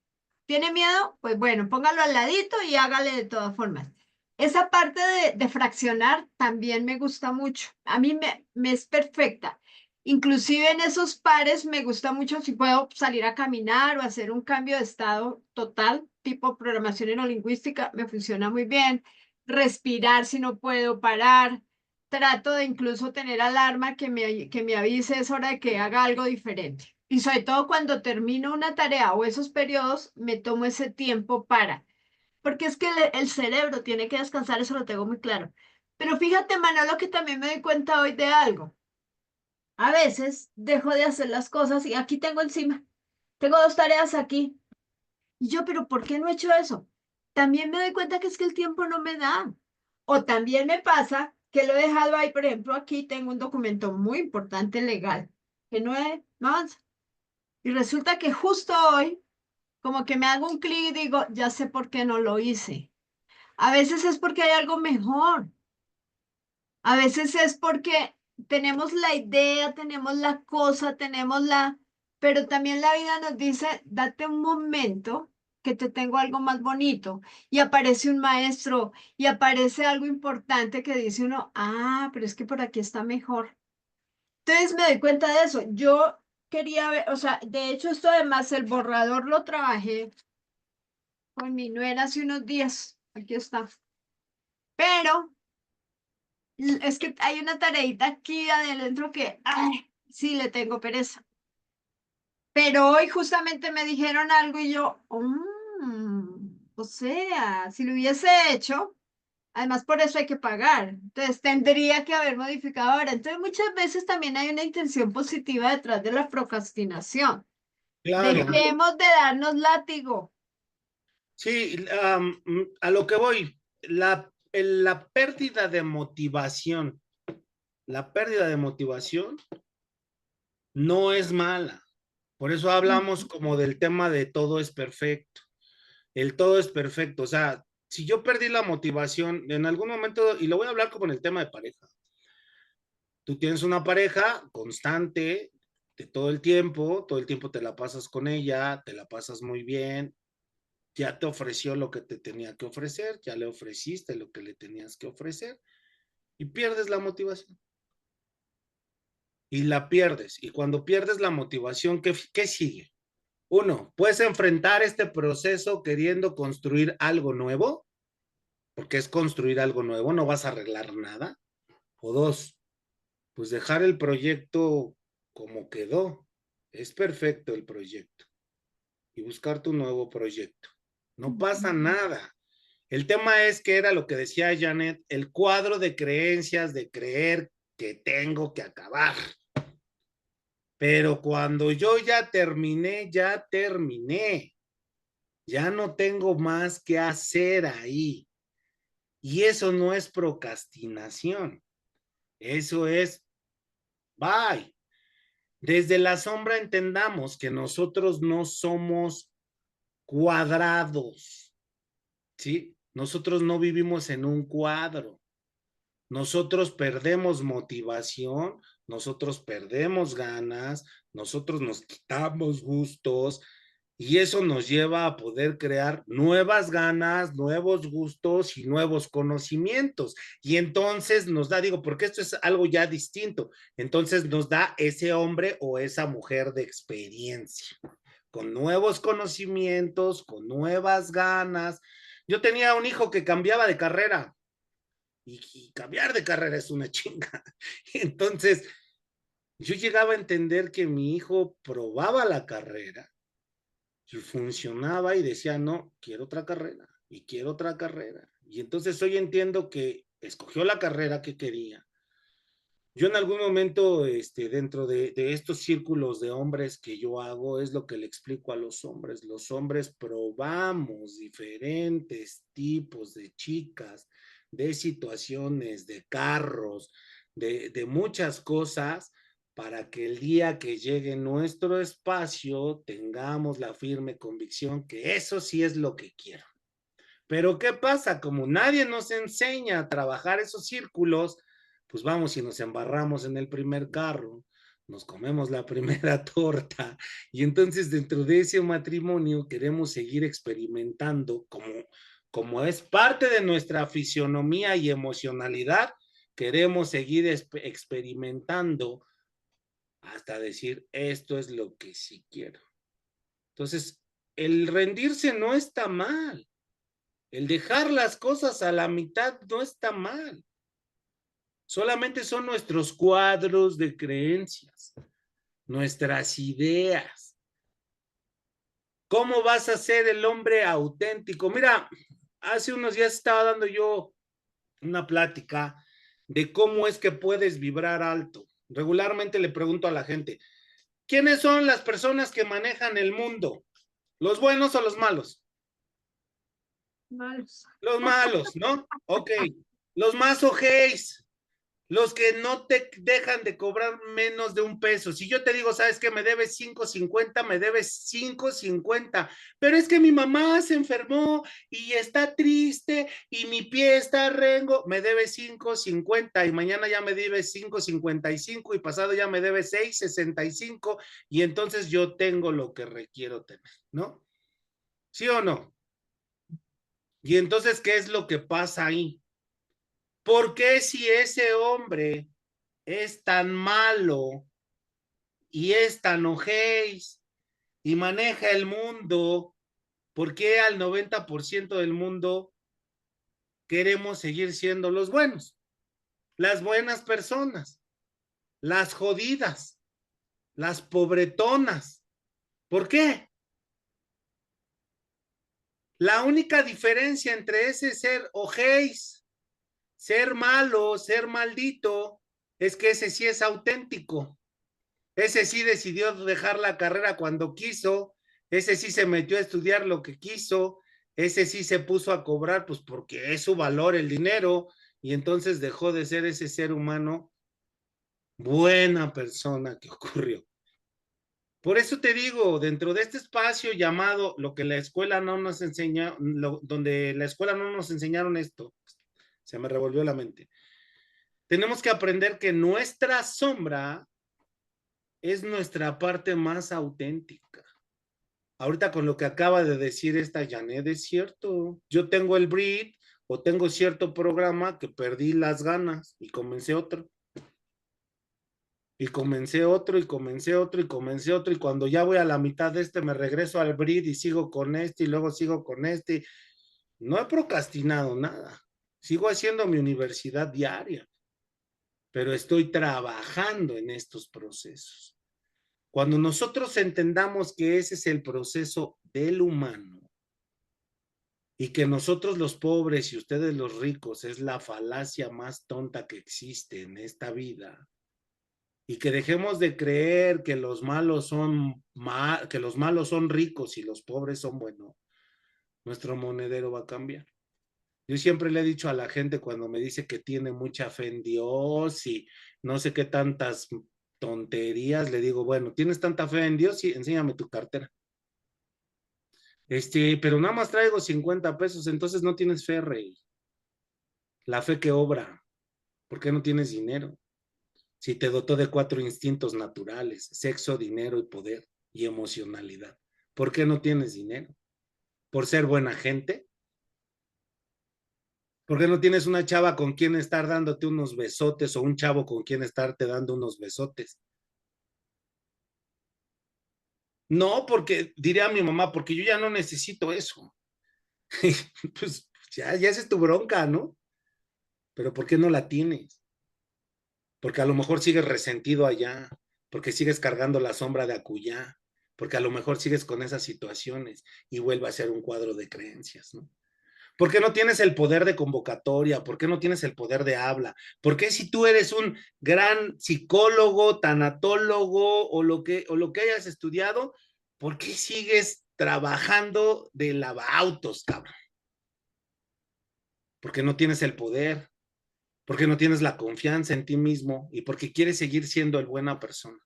¿Tiene miedo? Pues bueno, póngalo al ladito y hágale de todas formas. Esa parte de fraccionar también me gusta mucho. A mí me es perfecta. Inclusive en esos pares me gusta mucho si puedo salir a caminar o hacer un cambio de estado total, tipo programación neurolingüística, me funciona muy bien. Respirar si no puedo parar. Trato de incluso tener alarma que me avise es hora de que haga algo diferente. Y sobre todo cuando termino una tarea o esos periodos, me tomo ese tiempo para, porque es que el cerebro tiene que descansar, eso lo tengo muy claro. Pero fíjate, Manolo, que también me doy cuenta hoy de algo. A veces dejo de hacer las cosas y aquí tengo encima, tengo dos tareas aquí. Y yo, pero ¿por qué no he hecho eso? También me doy cuenta que es que el tiempo no me da. O también me pasa que lo he dejado ahí, por ejemplo, aquí tengo un documento muy importante legal que no avanza. Y resulta que justo hoy, como que me hago un clic y digo, ya sé por qué no lo hice. A veces es porque hay algo mejor. A veces es porque tenemos la idea, tenemos la cosa, pero también la vida nos dice, date un momento que te tengo algo más bonito. Y aparece un maestro y aparece algo importante que dice uno, ah, pero es que por aquí está mejor. Entonces me doy cuenta de eso. Yo quería ver, o sea, de hecho esto además el borrador lo trabajé con mi nuera hace unos días. Aquí está. Pero es que hay una tareita aquí adentro que, ay, sí, le tengo pereza. Pero hoy justamente me dijeron algo y yo, o sea, si lo hubiese hecho, además por eso hay que pagar. Entonces tendría que haber modificado ahora. Entonces muchas veces también hay una intención positiva detrás de la procrastinación. Claro. Dejemos de darnos látigo. Sí, a lo que voy, la pérdida de motivación, la pérdida de motivación no es mala. Por eso hablamos como del tema de todo es perfecto. El todo es perfecto. O sea, si yo perdí la motivación en algún momento, y lo voy a hablar como en el tema de pareja, tú tienes una pareja constante de todo el tiempo te la pasas con ella, te la pasas muy bien, ya te ofreció lo que te tenía que ofrecer, ya le ofreciste lo que le tenías que ofrecer y pierdes la motivación. Y la pierdes. Y cuando pierdes la motivación, ¿qué sigue? Uno, puedes enfrentar este proceso queriendo construir algo nuevo, porque es construir algo nuevo, no vas a arreglar nada. O dos, pues dejar el proyecto como quedó. Es perfecto el proyecto. Y buscar tu nuevo proyecto. No pasa nada. El tema es que era lo que decía Janet, el cuadro de creencias de creer que tengo que acabar. Pero cuando yo ya terminé, ya terminé. Ya no tengo más que hacer ahí. Y eso no es procrastinación. Eso es, bye. Desde la sombra entendamos que nosotros no somos cuadrados, ¿sí? Nosotros no vivimos en un cuadro. Nosotros perdemos motivación, nosotros perdemos ganas, nosotros nos quitamos gustos y eso nos lleva a poder crear nuevas ganas, nuevos gustos y nuevos conocimientos. Y entonces nos da, digo, porque esto es algo ya distinto, entonces nos da ese hombre o esa mujer de experiencia, con nuevos conocimientos, con nuevas ganas. Yo tenía un hijo que cambiaba de carrera y cambiar de carrera es una chinga. Entonces, yo llegaba a entender que mi hijo probaba la carrera y funcionaba y decía, no, quiero otra carrera y quiero otra carrera. Y entonces hoy entiendo que escogió la carrera que quería. Yo en algún momento, dentro de estos círculos de hombres que yo hago, es lo que le explico a los hombres. Los hombres probamos diferentes tipos de chicas, de situaciones, de carros, de muchas cosas, para que el día que llegue nuestro espacio tengamos la firme convicción que eso sí es lo que quiero. Pero ¿qué pasa? Como nadie nos enseña a trabajar esos círculos, pues vamos y nos embarramos en el primer carro, nos comemos la primera torta y entonces dentro de ese matrimonio queremos seguir experimentando como es parte de nuestra fisionomía y emocionalidad, queremos seguir experimentando hasta decir, esto es lo que sí quiero. Entonces, el rendirse no está mal. El dejar las cosas a la mitad no está mal. Solamente son nuestros cuadros de creencias, nuestras ideas. ¿Cómo vas a ser el hombre auténtico? Mira, hace unos días estaba dando yo una plática de cómo es que puedes vibrar alto. Regularmente le pregunto a la gente, ¿quiénes son las personas que manejan el mundo? ¿Los buenos o los malos? Malos. Los malos, ¿no? Ok. Los más ojéis, los que no te dejan de cobrar menos de $1. Si yo te digo, ¿sabes qué? Me debes 5.50, me debes 5.50, pero es que mi mamá se enfermó y está triste y mi pie está rengo, me debes 5.50 y mañana ya me debes 5.55 y pasado ya me debes 6.65 y entonces yo tengo lo que requiero tener, ¿no? ¿Sí o no? Y entonces, ¿qué es lo que pasa ahí? ¿Por qué si ese hombre es tan malo y es tan ojéis y maneja el mundo, por qué al 90% del mundo queremos seguir siendo los buenos, las buenas personas, las jodidas, las pobretonas? ¿Por qué? La única diferencia entre ese ser ojéis, ser malo, ser maldito, es que ese sí es auténtico. Ese sí decidió dejar la carrera cuando quiso, ese sí se metió a estudiar lo que quiso, ese sí se puso a cobrar, pues porque es su valor el dinero, y entonces dejó de ser ese ser humano buena persona que ocurrió. Por eso te digo, dentro de este espacio llamado lo que la escuela no nos enseña, donde la escuela no nos enseñaron esto, se me revolvió la mente. Tenemos que aprender que nuestra sombra es nuestra parte más auténtica. Ahorita con lo que acaba de decir esta Janet, es cierto. Yo tengo el BRID o tengo cierto programa que perdí las ganas y comencé otro. Y comencé otro y comencé otro y comencé otro. Y cuando ya voy a la mitad de este, me regreso al BRID y sigo con este y luego sigo con este. No he procrastinado nada. Sigo haciendo mi universidad diaria, pero estoy trabajando en estos procesos. Cuando nosotros entendamos que ese es el proceso del humano y que nosotros los pobres y ustedes los ricos es la falacia más tonta que existe en esta vida y que dejemos de creer que los malos son ricos y los pobres son buenos, nuestro monedero va a cambiar. Yo siempre le he dicho a la gente cuando me dice que tiene mucha fe en Dios y no sé qué tantas tonterías, le digo, bueno, ¿tienes tanta fe en Dios? Sí, enséñame tu cartera. Pero nada más traigo 50 pesos, entonces no tienes fe, rey. La fe que obra. ¿Por qué no tienes dinero? Si te dotó de 4 instintos naturales, sexo, dinero y poder y emocionalidad. ¿Por qué no tienes dinero? ¿Por ser buena gente? ¿Por qué no tienes una chava con quien estar dándote unos besotes o un chavo con quien estarte dando unos besotes? No, porque diría a mi mamá, porque yo ya no necesito eso. Pues ya esa es tu bronca, ¿no? Pero ¿por qué no la tienes? Porque a lo mejor sigues resentido allá, porque sigues cargando la sombra de acullá, porque a lo mejor sigues con esas situaciones y vuelve a ser un cuadro de creencias, ¿no? ¿Por qué no tienes el poder de convocatoria? ¿Por qué no tienes el poder de habla? ¿Por qué si tú eres un gran psicólogo, tanatólogo o lo que hayas estudiado, por qué sigues trabajando de lavautos, cabrón? Porque no tienes el poder, porque no tienes la confianza en ti mismo y porque quieres seguir siendo el buena persona.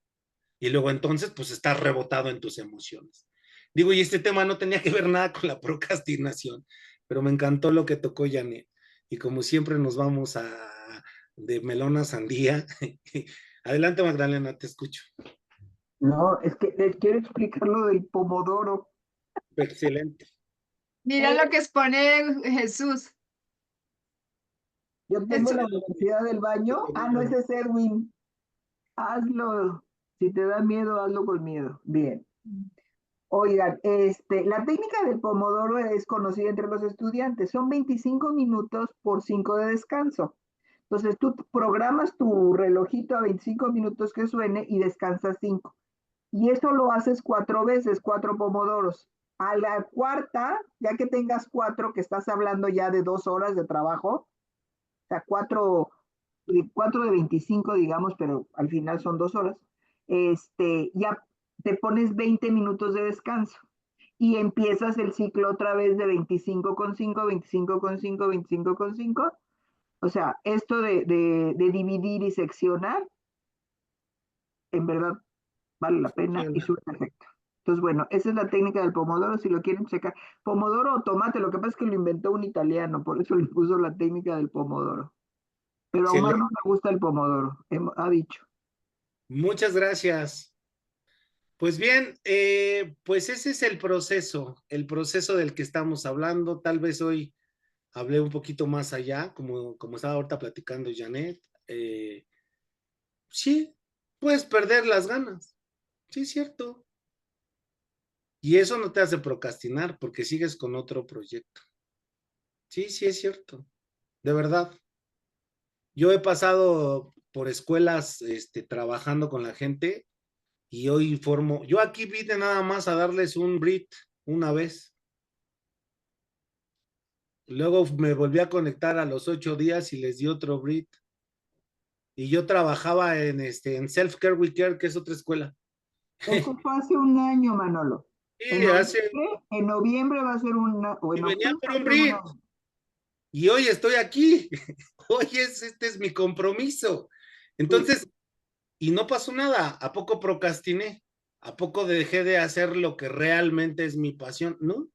Y luego entonces, pues estás rebotado en tus emociones. Digo, y este tema no tenía que ver nada con la procrastinación, pero me encantó lo que tocó Janet. Y como siempre nos vamos de melón a sandía. Adelante, Magdalena, te escucho. No, es que les quiero explicar lo del pomodoro. Excelente. Mira lo que expone Jesús. Yo tengo Jesús. la velocidad del baño. Ah, no, ese es Edwin. Hazlo. Si te da miedo, hazlo con miedo. Bien. Oigan, la técnica del pomodoro es conocida entre los estudiantes. Son 25 minutos por 5 de descanso. Entonces tú programas tu relojito a 25 minutos que suene y descansas 5. Y eso lo haces 4 veces, 4 pomodoros. A la cuarta, ya que tengas 4, que estás hablando ya de 2 horas de trabajo, o sea, 4 de 25, digamos, pero al final son 2 horas, ya te pones 20 minutos de descanso y empiezas el ciclo otra vez de 25,5, 25,5, 25,5. O sea, esto de dividir y seccionar, en verdad vale la pena y surte efecto. Entonces, bueno, esa es la técnica del pomodoro, si lo quieren checar. Pomodoro o tomate, lo que pasa es que lo inventó un italiano, por eso le puso la técnica del pomodoro. Pero a Omar no le gusta el pomodoro, ha dicho. Muchas gracias. Pues bien, pues ese es el proceso del que estamos hablando. Tal vez hoy hablé un poquito más allá, como estaba ahorita platicando Janet. Sí, puedes perder las ganas. Sí, es cierto. Y eso no te hace procrastinar porque sigues con otro proyecto. Sí, sí, es cierto. De verdad. Yo he pasado por escuelas, trabajando con la gente y hoy yo aquí vine nada más a darles un BRIT una vez. Luego me volví a conectar a los 8 días y les di otro BRIT. Y yo trabajaba en Self Care We Care, que es otra escuela. Eso fue hace un año, Manolo. Sí, En noviembre va a ser una, o y en venía octubre por va a un ser una. BRIT. Y hoy estoy aquí. Hoy este es mi compromiso. Entonces, y no pasó nada. ¿A poco procrastiné? ¿A poco dejé de hacer lo que realmente es mi pasión? ¿No?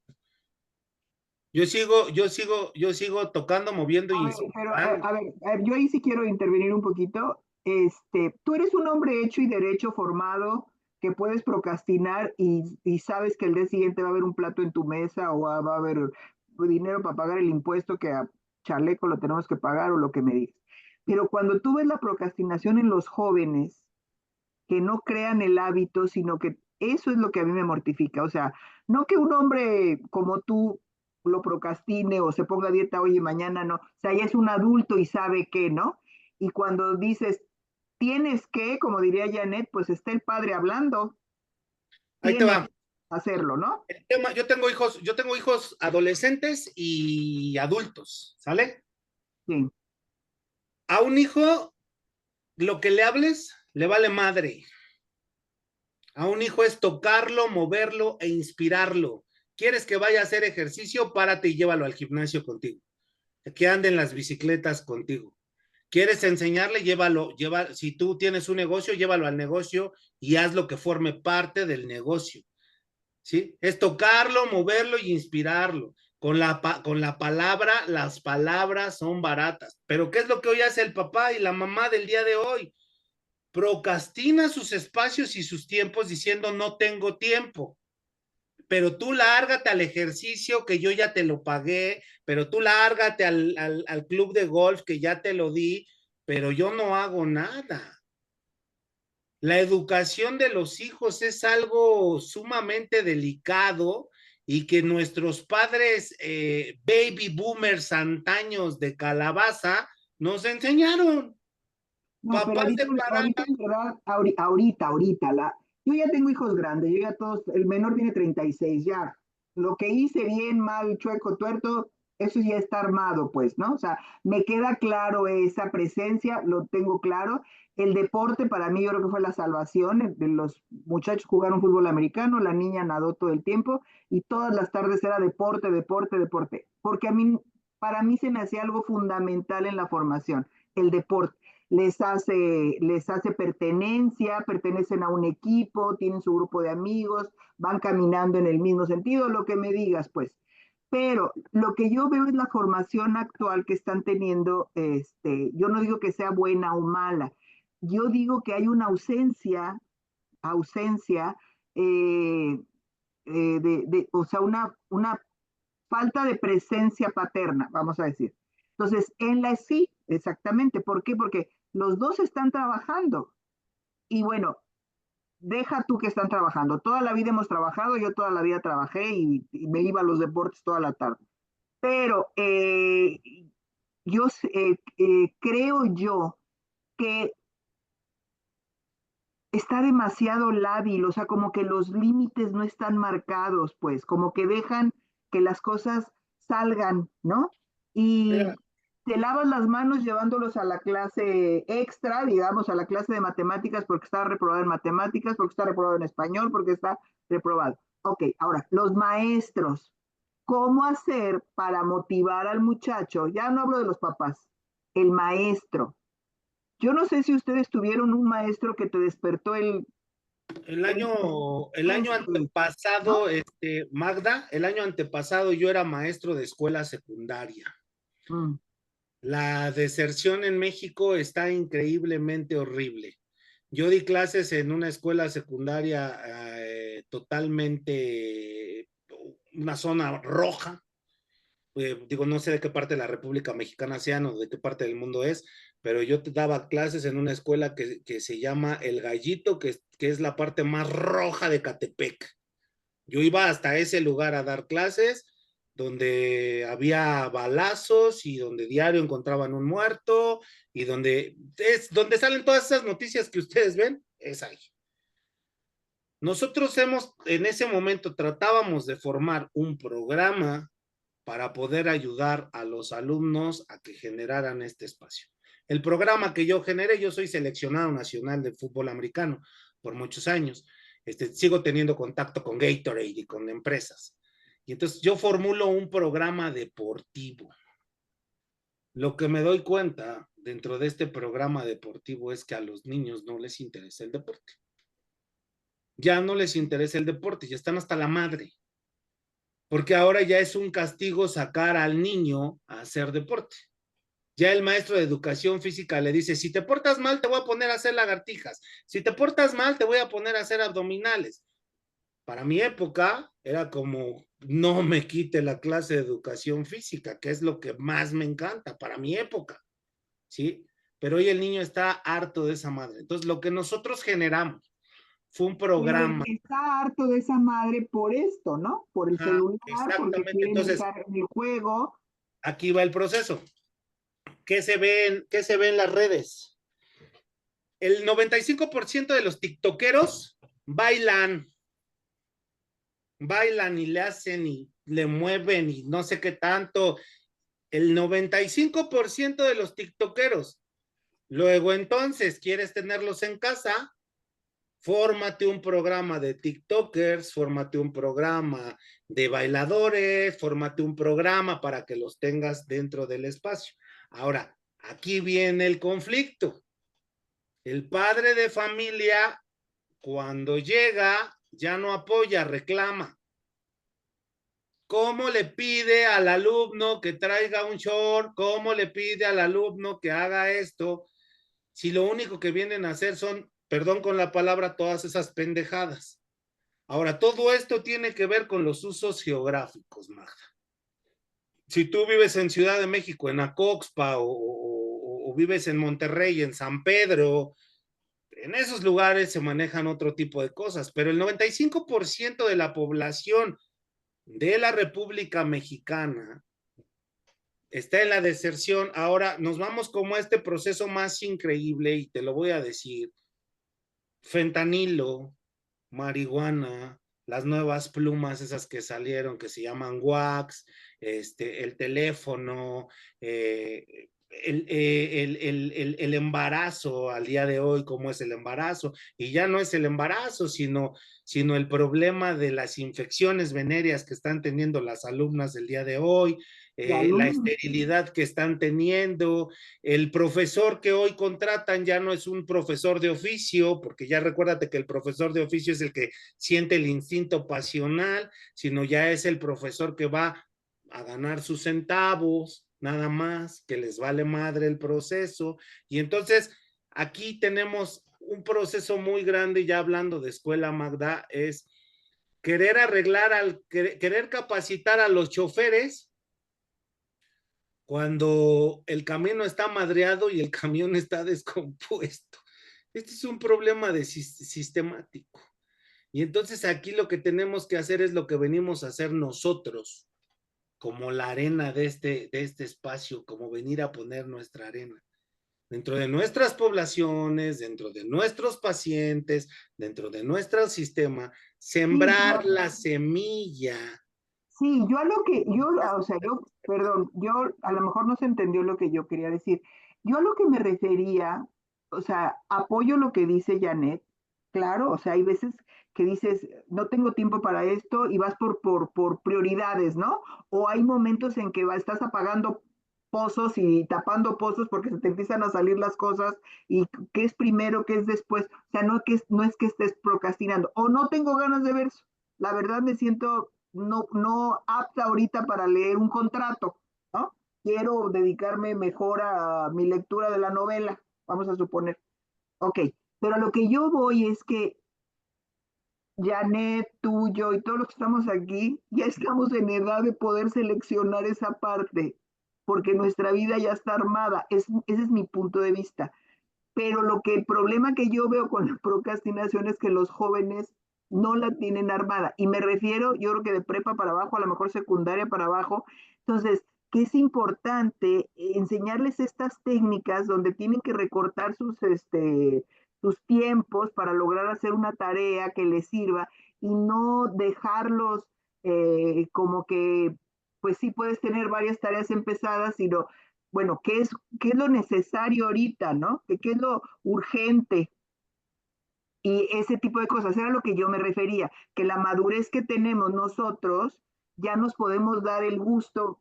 Yo sigo tocando, moviendo y Pero inspirando. a ver, yo ahí sí quiero intervenir un poquito. Tú eres un hombre hecho y derecho formado que puedes procrastinar y sabes que el día siguiente va a haber un plato en tu mesa o va a haber dinero para pagar el impuesto que a chaleco lo tenemos que pagar o lo que me digas. Pero cuando tú ves la procrastinación en los jóvenes, que no crean el hábito, sino que eso es lo que a mí me mortifica. O sea, no que un hombre como tú lo procrastine o se ponga a dieta hoy y mañana, no. O sea, ya es un adulto y sabe qué, ¿no? Y cuando dices, tienes que, como diría Janet, pues está el padre hablando, Ahí te tienes va. que hacerlo, ¿no? El tema, yo tengo hijos adolescentes y adultos, ¿sale? Sí. A un hijo, lo que le hables, le vale madre. A un hijo es tocarlo, moverlo e inspirarlo. ¿Quieres que vaya a hacer ejercicio? Párate y llévalo al gimnasio contigo. Que anden las bicicletas contigo. ¿Quieres enseñarle? Si tú tienes un negocio, llévalo al negocio y haz lo que forme parte del negocio. ¿Sí? Es tocarlo, moverlo y inspirarlo. Con la palabra, las palabras son baratas. Pero ¿qué es lo que hoy hace el papá y la mamá del día de hoy? Procrastina sus espacios y sus tiempos diciendo no tengo tiempo. Pero tú lárgate al ejercicio que yo ya te lo pagué, pero tú lárgate al club de golf que ya te lo di, pero yo no hago nada. La educación de los hijos es algo sumamente delicado y que nuestros padres baby boomers antaños de calabaza nos enseñaron. No, pero Papás de ahorita en verdad, yo ya tengo hijos grandes, yo ya todos, el menor tiene 36 ya. Lo que hice bien, mal, chueco, tuerto, eso ya está armado, pues, ¿no? O sea, me queda claro esa presencia, lo tengo claro. El deporte para mí yo creo que fue la salvación. De los muchachos jugaron fútbol americano, la niña nadó todo el tiempo y todas las tardes era deporte, deporte, deporte. Porque para mí se me hacía algo fundamental en la formación, el deporte les hace pertenencia, pertenecen a un equipo, tienen su grupo de amigos, van caminando en el mismo sentido, lo que me digas, pues. Pero lo que yo veo es la formación actual que están teniendo, yo no digo que sea buena o mala, yo digo que hay una ausencia, o sea, una falta de presencia paterna, vamos a decir. Entonces, en la sí, exactamente. ¿Por qué? Porque los dos están trabajando. Y bueno, deja tú que están trabajando. Toda la vida hemos trabajado, yo toda la vida trabajé y me iba a los deportes toda la tarde. Pero yo creo yo que está demasiado lábil, o sea, como que los límites no están marcados, pues, como que dejan que las cosas salgan, ¿no? Y Mira, te lavas las manos llevándolos a la clase extra, digamos, a la clase de matemáticas porque está reprobado en matemáticas, porque está reprobado en español, porque está reprobado. Ok, ahora, los maestros, ¿cómo hacer para motivar al muchacho? Ya no hablo de los papás, el maestro. Yo no sé si ustedes tuvieron un maestro que te despertó el el año ¿no? antepasado, Magda, el año antepasado yo era maestro de escuela secundaria. Mm. La deserción en México está increíblemente horrible. Yo di clases en una escuela secundaria totalmente, una zona roja. Digo, no sé de qué parte de la República Mexicana sean o de qué parte del mundo es, pero yo te daba clases en una escuela que se llama El Gallito, que es la parte más roja de Catepec. Yo iba hasta ese lugar a dar clases donde había balazos y donde diario encontraban un muerto y donde salen todas esas noticias que ustedes ven, es ahí. Nosotros en ese momento tratábamos de formar un programa para poder ayudar a los alumnos a que generaran este espacio. El programa que yo generé, yo soy seleccionado nacional de fútbol americano por muchos años. Sigo teniendo contacto con Gatorade y con empresas. Y entonces yo formulo un programa deportivo. Lo que me doy cuenta dentro de este programa deportivo es que a los niños no les interesa el deporte. Ya no les interesa el deporte, ya están hasta la madre. Porque ahora ya es un castigo sacar al niño a hacer deporte. Ya el maestro de educación física le dice, si te portas mal, te voy a poner a hacer lagartijas. Si te portas mal, te voy a poner a hacer abdominales. Para mi época, era como, no me quite la clase de educación física, que es lo que más me encanta, para mi época, ¿sí? Pero hoy el niño está harto de esa madre. Entonces, lo que nosotros generamos fue un Pero programa. está harto de esa madre por esto, ¿no? Por el Ajá, celular, porque exactamente. quieren Entonces, estar en el juego. aquí va el proceso. ¿Qué se ve en las redes? El 95% de los tiktokeros bailan y le hacen y le mueven y no sé qué tanto. El 95% de los tiktokeros. Luego entonces, ¿quieres tenerlos en casa? Fórmate un programa de TikTokers, fórmate un programa de bailadores, fórmate un programa para que los tengas dentro del espacio. Ahora, aquí viene el conflicto. El padre de familia, cuando llega, ya no apoya, reclama. ¿Cómo le pide al alumno que traiga un short? ¿Cómo le pide al alumno que haga esto? Si lo único que vienen a hacer son, perdón con la palabra, todas esas pendejadas. Ahora, todo esto tiene que ver con los usos geográficos, Magda. Si tú vives en Ciudad de México, en Acoxpa, o vives en Monterrey, en San Pedro, en esos lugares se manejan otro tipo de cosas, pero el 95% de la población de la República Mexicana está en la deserción. Ahora nos vamos como a este proceso más increíble, y te lo voy a decir: fentanilo, marihuana, las nuevas plumas esas que salieron que se llaman wax, el teléfono, el embarazo al día de hoy, cómo es el embarazo, y ya no es el embarazo, sino el problema de las infecciones venéreas que están teniendo las alumnas del día de hoy, la esterilidad que están teniendo. El profesor que hoy contratan ya no es un profesor de oficio, porque ya recuérdate que el profesor de oficio es el que siente el instinto pasional, sino ya es el profesor que va a ganar sus centavos, nada más, que les vale madre el proceso. Y entonces aquí tenemos un proceso muy grande, ya hablando de escuela, Magda, es querer arreglar, querer capacitar a los choferes cuando el camino está madreado y el camión está descompuesto. Este es un problema sistemático. Y entonces aquí lo que tenemos que hacer es lo que venimos a hacer nosotros, como la arena de este espacio, como venir a poner nuestra arena. Dentro de nuestras poblaciones, dentro de nuestros pacientes, dentro de nuestro sistema, sembrar la semilla. Sí, yo a lo que, o sea, perdón, yo a lo mejor no se entendió lo que yo quería decir. Yo a lo que me refería, o sea, apoyo lo que dice Janet, claro, o sea, hay veces que dices, no tengo tiempo para esto y vas por prioridades, ¿no? O hay momentos en que estás apagando pozos y tapando pozos porque se te empiezan a salir las cosas y qué es primero, qué es después, o sea, no es que estés procrastinando, o no tengo ganas de ver eso. La verdad me siento no apta ahorita para leer un contrato, ¿no? Quiero dedicarme mejor a mi lectura de la novela, vamos a suponer. Ok, pero a lo que yo voy es que Janet, tú, yo y todos los que estamos aquí, ya estamos en edad de poder seleccionar esa parte, porque nuestra vida ya está armada. Ese es mi punto de vista. Pero el problema que yo veo con la procrastinación es que los jóvenes no la tienen armada. Y me refiero, yo creo que de prepa para abajo, a lo mejor secundaria para abajo. Entonces, que es importante enseñarles estas técnicas donde tienen que recortar sus tiempos para lograr hacer una tarea que les sirva y no dejarlos como que, pues sí puedes tener varias tareas empezadas, sino bueno, qué es lo necesario ahorita, ¿no? ¿Qué es lo urgente? Y ese tipo de cosas era lo que yo me refería, que la madurez que tenemos nosotros ya nos podemos dar el gusto,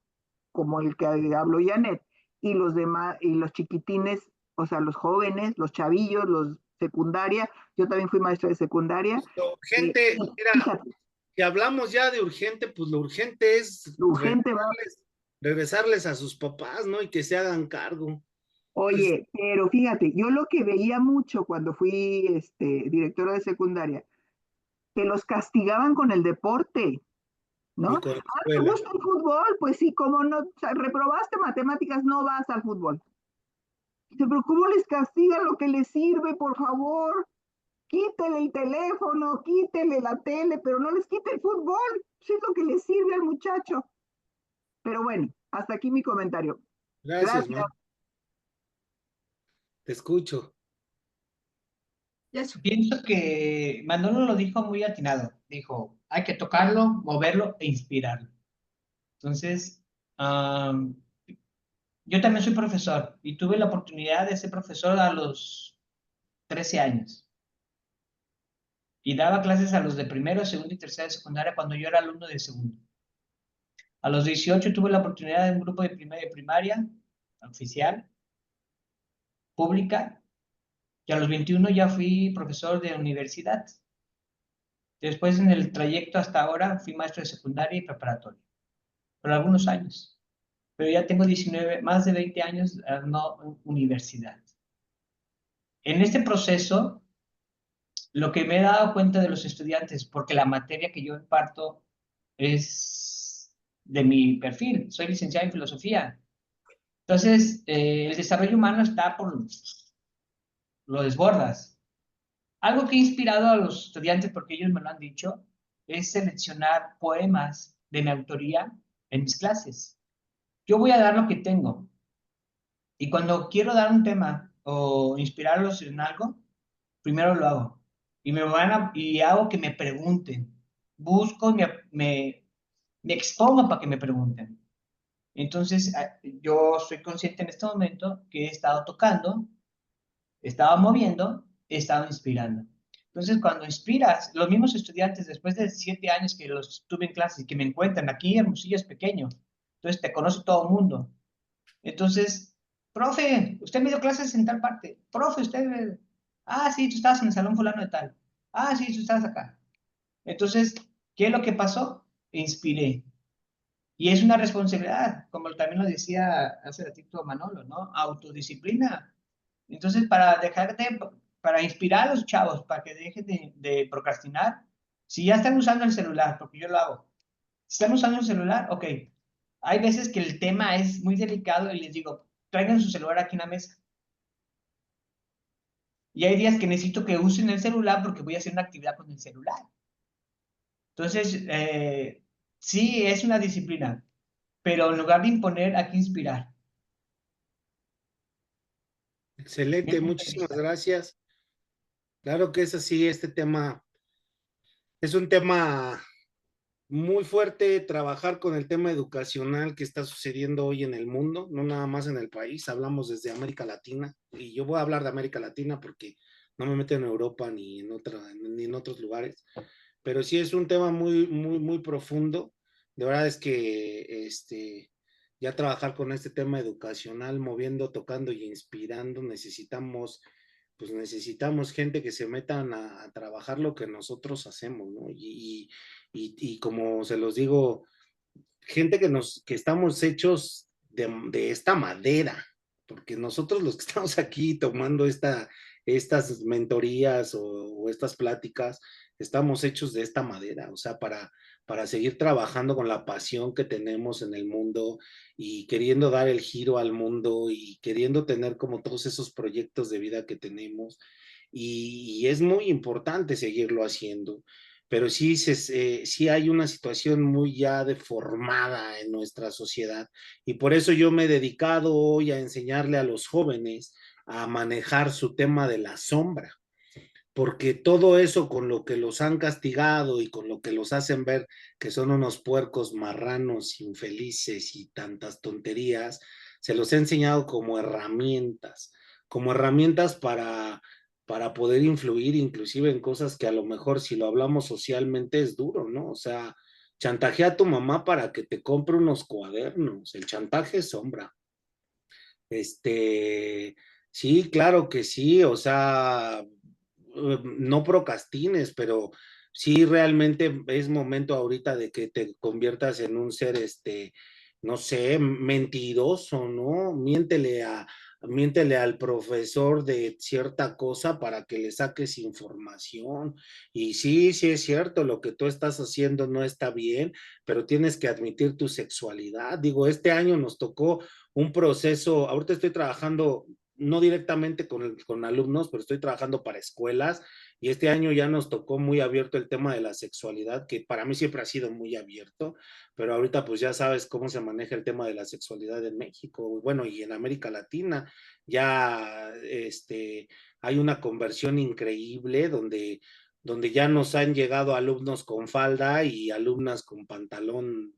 como el que habló Janet, y los demás, y los chiquitines, o sea, los jóvenes, los chavillos, los secundaria, yo también fui maestra de secundaria. Urgente, mira, Fíjate, si hablamos ya de urgente, pues lo urgente es lo urgente va. regresarles a sus papás, ¿no? Y que se hagan cargo. Pues, Oye, pero fíjate, yo lo que veía mucho cuando fui directora de secundaria, que los castigaban con el deporte, y ¿no? con la Ah, ¿te escuela. gusta el fútbol? Pues sí, como no, o sea, reprobaste matemáticas, no vas al fútbol. Dice, pero ¿cómo les castigan lo que les sirve, por favor? Quítele el teléfono, quítele la tele, pero no les quite el fútbol. Eso es lo que les sirve al muchacho. Pero bueno, hasta aquí mi comentario. Gracias, Gracias. ma. Te escucho. Eso. Pienso que Manolo lo dijo muy atinado. Dijo, hay que tocarlo, moverlo e inspirarlo. Entonces, yo también soy profesor y tuve la oportunidad de ser profesor a los 13 años. y daba clases a los de primero, segundo y tercera de secundaria cuando yo era alumno de segundo. A los 18 tuve la oportunidad de un grupo de primaria oficial, pública, y a los 21 ya fui profesor de universidad. Después, en el trayecto hasta ahora, fui maestro de secundaria y preparatoria, por algunos años. Pero ya tengo 19, más de 20 años no universidad. En este proceso, lo que me he dado cuenta de los estudiantes, porque la materia que yo imparto es de mi perfil, soy licenciado en filosofía. Entonces, el desarrollo humano está por lo desbordas. Algo que he inspirado a los estudiantes, porque ellos me lo han dicho, es seleccionar poemas de mi autoría en mis clases. Yo voy a dar lo que tengo. Y cuando quiero dar un tema o inspirarlos en algo, primero lo hago. Y hago que me pregunten. Busco, me expongo para que me pregunten. Entonces, yo soy consciente en este momento que he estado tocando, he estado moviendo, he estado inspirando. Entonces, cuando inspiras, los mismos estudiantes, después de 7 años que los tuve en clases y que me encuentran, aquí Hermosillo es pequeño, entonces te conoce todo el mundo. Entonces, profe, usted me dio clases en tal parte. Profe, usted, sí, tú estabas en el salón fulano de tal. Sí, tú estabas acá. Entonces, ¿qué es lo que pasó? Inspiré. Y es una responsabilidad, como también lo decía hace ratito Manolo, ¿no? Autodisciplina. Entonces, para inspirar a los chavos, para que dejen de procrastinar, si ya están usando el celular, porque yo lo hago, si están usando el celular, ok, hay veces que el tema es muy delicado y les digo, traigan su celular aquí en la mesa. Y hay días que necesito que usen el celular porque voy a hacer una actividad con el celular. Entonces, sí, es una disciplina, pero en lugar de imponer, hay que inspirar. Excelente, muchísimas gracias. Claro que es así, este tema es un tema muy fuerte, trabajar con el tema educacional que está sucediendo hoy en el mundo, no nada más en el país, hablamos desde América Latina, y yo voy a hablar de América Latina porque no me meto en Europa ni en otros lugares, pero sí es un tema muy, muy, muy profundo. De verdad es que ya trabajar con este tema educacional, moviendo, tocando y inspirando, necesitamos gente que se metan a trabajar lo que nosotros hacemos, ¿no? Y como se los digo, gente que estamos hechos de esta madera, porque nosotros los que estamos aquí tomando estas mentorías o estas pláticas, estamos hechos de esta madera, o sea, para seguir trabajando con la pasión que tenemos en el mundo y queriendo dar el giro al mundo y queriendo tener como todos esos proyectos de vida que tenemos. Y es muy importante seguirlo haciendo, pero sí hay una situación muy ya deformada en nuestra sociedad, y por eso yo me he dedicado hoy a enseñarle a los jóvenes a manejar su tema de la sombra, porque todo eso con lo que los han castigado y con lo que los hacen ver que son unos puercos marranos infelices y tantas tonterías, se los he enseñado como herramientas para poder influir inclusive en cosas que a lo mejor si lo hablamos socialmente es duro, ¿no? O sea, chantajea a tu mamá para que te compre unos cuadernos, el chantaje es sombra. Sí, claro que sí, o sea, no procrastines, pero sí realmente es momento ahorita de que te conviertas en un ser, no sé, mentiroso, ¿no? Miéntele al profesor de cierta cosa para que le saques información. Y sí, sí es cierto, lo que tú estás haciendo no está bien, pero tienes que admitir tu sexualidad. Digo, este año nos tocó un proceso, ahorita estoy trabajando no directamente con alumnos, pero estoy trabajando para escuelas, y este año ya nos tocó muy abierto el tema de la sexualidad, que para mí siempre ha sido muy abierto, pero ahorita pues ya sabes cómo se maneja el tema de la sexualidad en México, bueno, y en América Latina, ya hay una conversión increíble donde ya nos han llegado alumnos con falda y alumnas con pantalón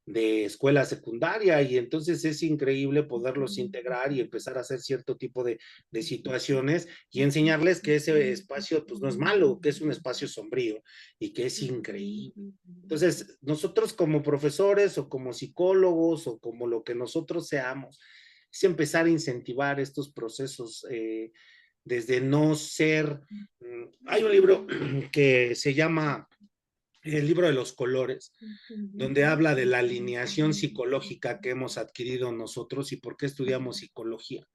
de escuela secundaria y entonces es increíble poderlos integrar y empezar a hacer cierto tipo de situaciones y enseñarles que ese espacio pues no es malo, que es un espacio sombrío y que es increíble. Entonces, nosotros como profesores o como psicólogos o como lo que nosotros seamos, es empezar a incentivar estos procesos desde no ser... Hay un libro que se llama El libro de los colores, donde habla de la alineación psicológica que hemos adquirido nosotros y por qué estudiamos psicología.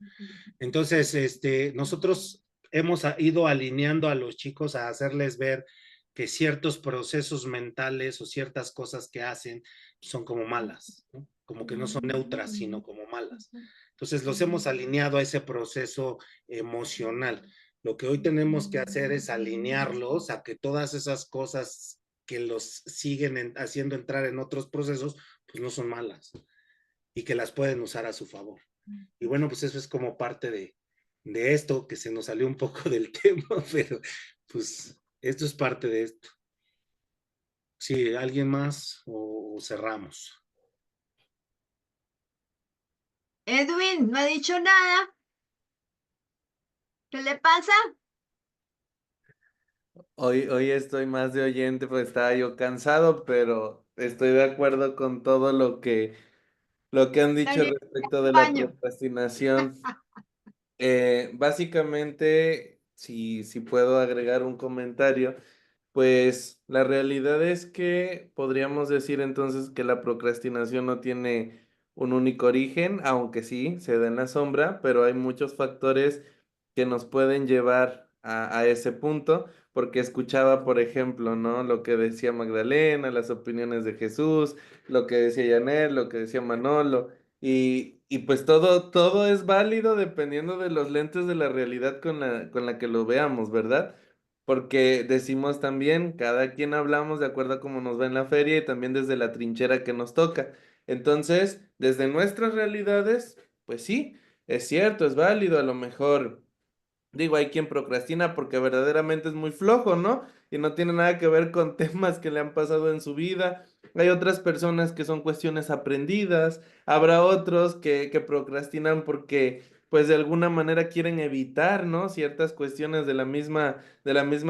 Entonces, nosotros hemos ido alineando a los chicos a hacerles ver que ciertos procesos mentales o ciertas cosas que hacen son como malas, ¿no? Como que no son neutras, sino como malas. Entonces, los hemos alineado a ese proceso emocional. Lo que hoy tenemos que hacer es alinearlos a que todas esas cosas que los siguen haciendo entrar en otros procesos, pues no son malas y que las pueden usar a su favor. Y bueno, pues eso es como parte de esto, que se nos salió un poco del tema, pero pues esto es parte de esto. Sí, ¿alguien más o cerramos? Edwin, no ha dicho nada. ¿Qué le pasa? Hoy estoy más de oyente porque estaba yo cansado, pero estoy de acuerdo con todo lo que han dicho Dale, respecto de la baño. procrastinación. Básicamente, si puedo agregar un comentario, pues la realidad es que podríamos decir entonces que la procrastinación no tiene un único origen, aunque sí se da en la sombra, pero hay muchos factores que nos pueden llevar a ese punto, porque escuchaba, por ejemplo, ¿no? Lo que decía Magdalena, las opiniones de Jesús, lo que decía Janet, lo que decía Manolo. Y pues todo es válido dependiendo de los lentes de la realidad con la que lo veamos, ¿verdad? Porque decimos también, cada quien hablamos de acuerdo a cómo nos va en la feria y también desde la trinchera que nos toca. Entonces, desde nuestras realidades, pues sí, es cierto, es válido, a lo mejor. Digo, hay quien procrastina porque verdaderamente es muy flojo, ¿no? Y no tiene nada que ver con temas que le han pasado en su vida. Hay otras personas que son cuestiones aprendidas. Habrá otros que procrastinan porque, pues, de alguna manera quieren evitar, ¿no? Ciertas cuestiones de la misma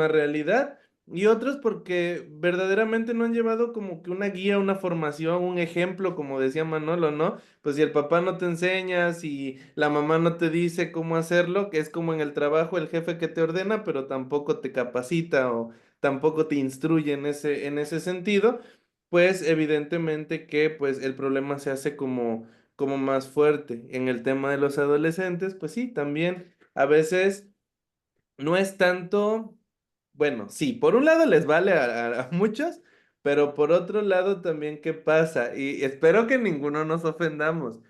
realidad. Y otros porque verdaderamente no han llevado como que una guía, una formación, un ejemplo, como decía Manolo, ¿no? Pues si el papá no te enseña, si la mamá no te dice cómo hacerlo, que es como en el trabajo el jefe que te ordena, pero tampoco te capacita o tampoco te instruye en ese sentido, pues evidentemente que pues el problema se hace como más fuerte. En el tema de los adolescentes, pues sí, también a veces no es tanto, bueno, sí, por un lado les vale a muchos, pero por otro lado también, ¿qué pasa? Y espero que ninguno nos ofendamos,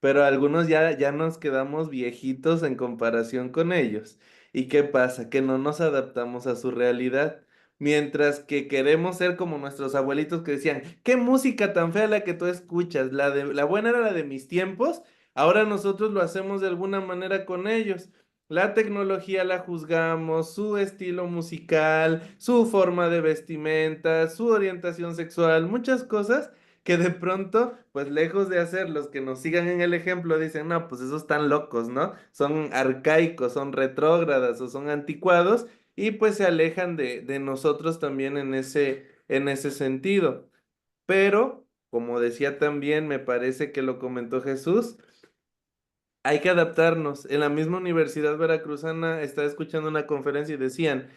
pero algunos ya nos quedamos viejitos en comparación con ellos. ¿Y qué pasa? Que no nos adaptamos a su realidad. Mientras que queremos ser como nuestros abuelitos que decían, ¿qué música tan fea la que tú escuchas? La buena era la de mis tiempos, ahora nosotros lo hacemos de alguna manera con ellos. La tecnología la juzgamos, su estilo musical, su forma de vestimenta, su orientación sexual, muchas cosas que de pronto, pues lejos de hacer los que nos sigan en el ejemplo, dicen, no, pues esos están locos, ¿no? Son arcaicos, son retrógradas o son anticuados y pues se alejan de nosotros también en ese sentido. Pero, como decía también, me parece que lo comentó Jesús, hay que adaptarnos. En la misma Universidad Veracruzana estaba escuchando una conferencia y decían,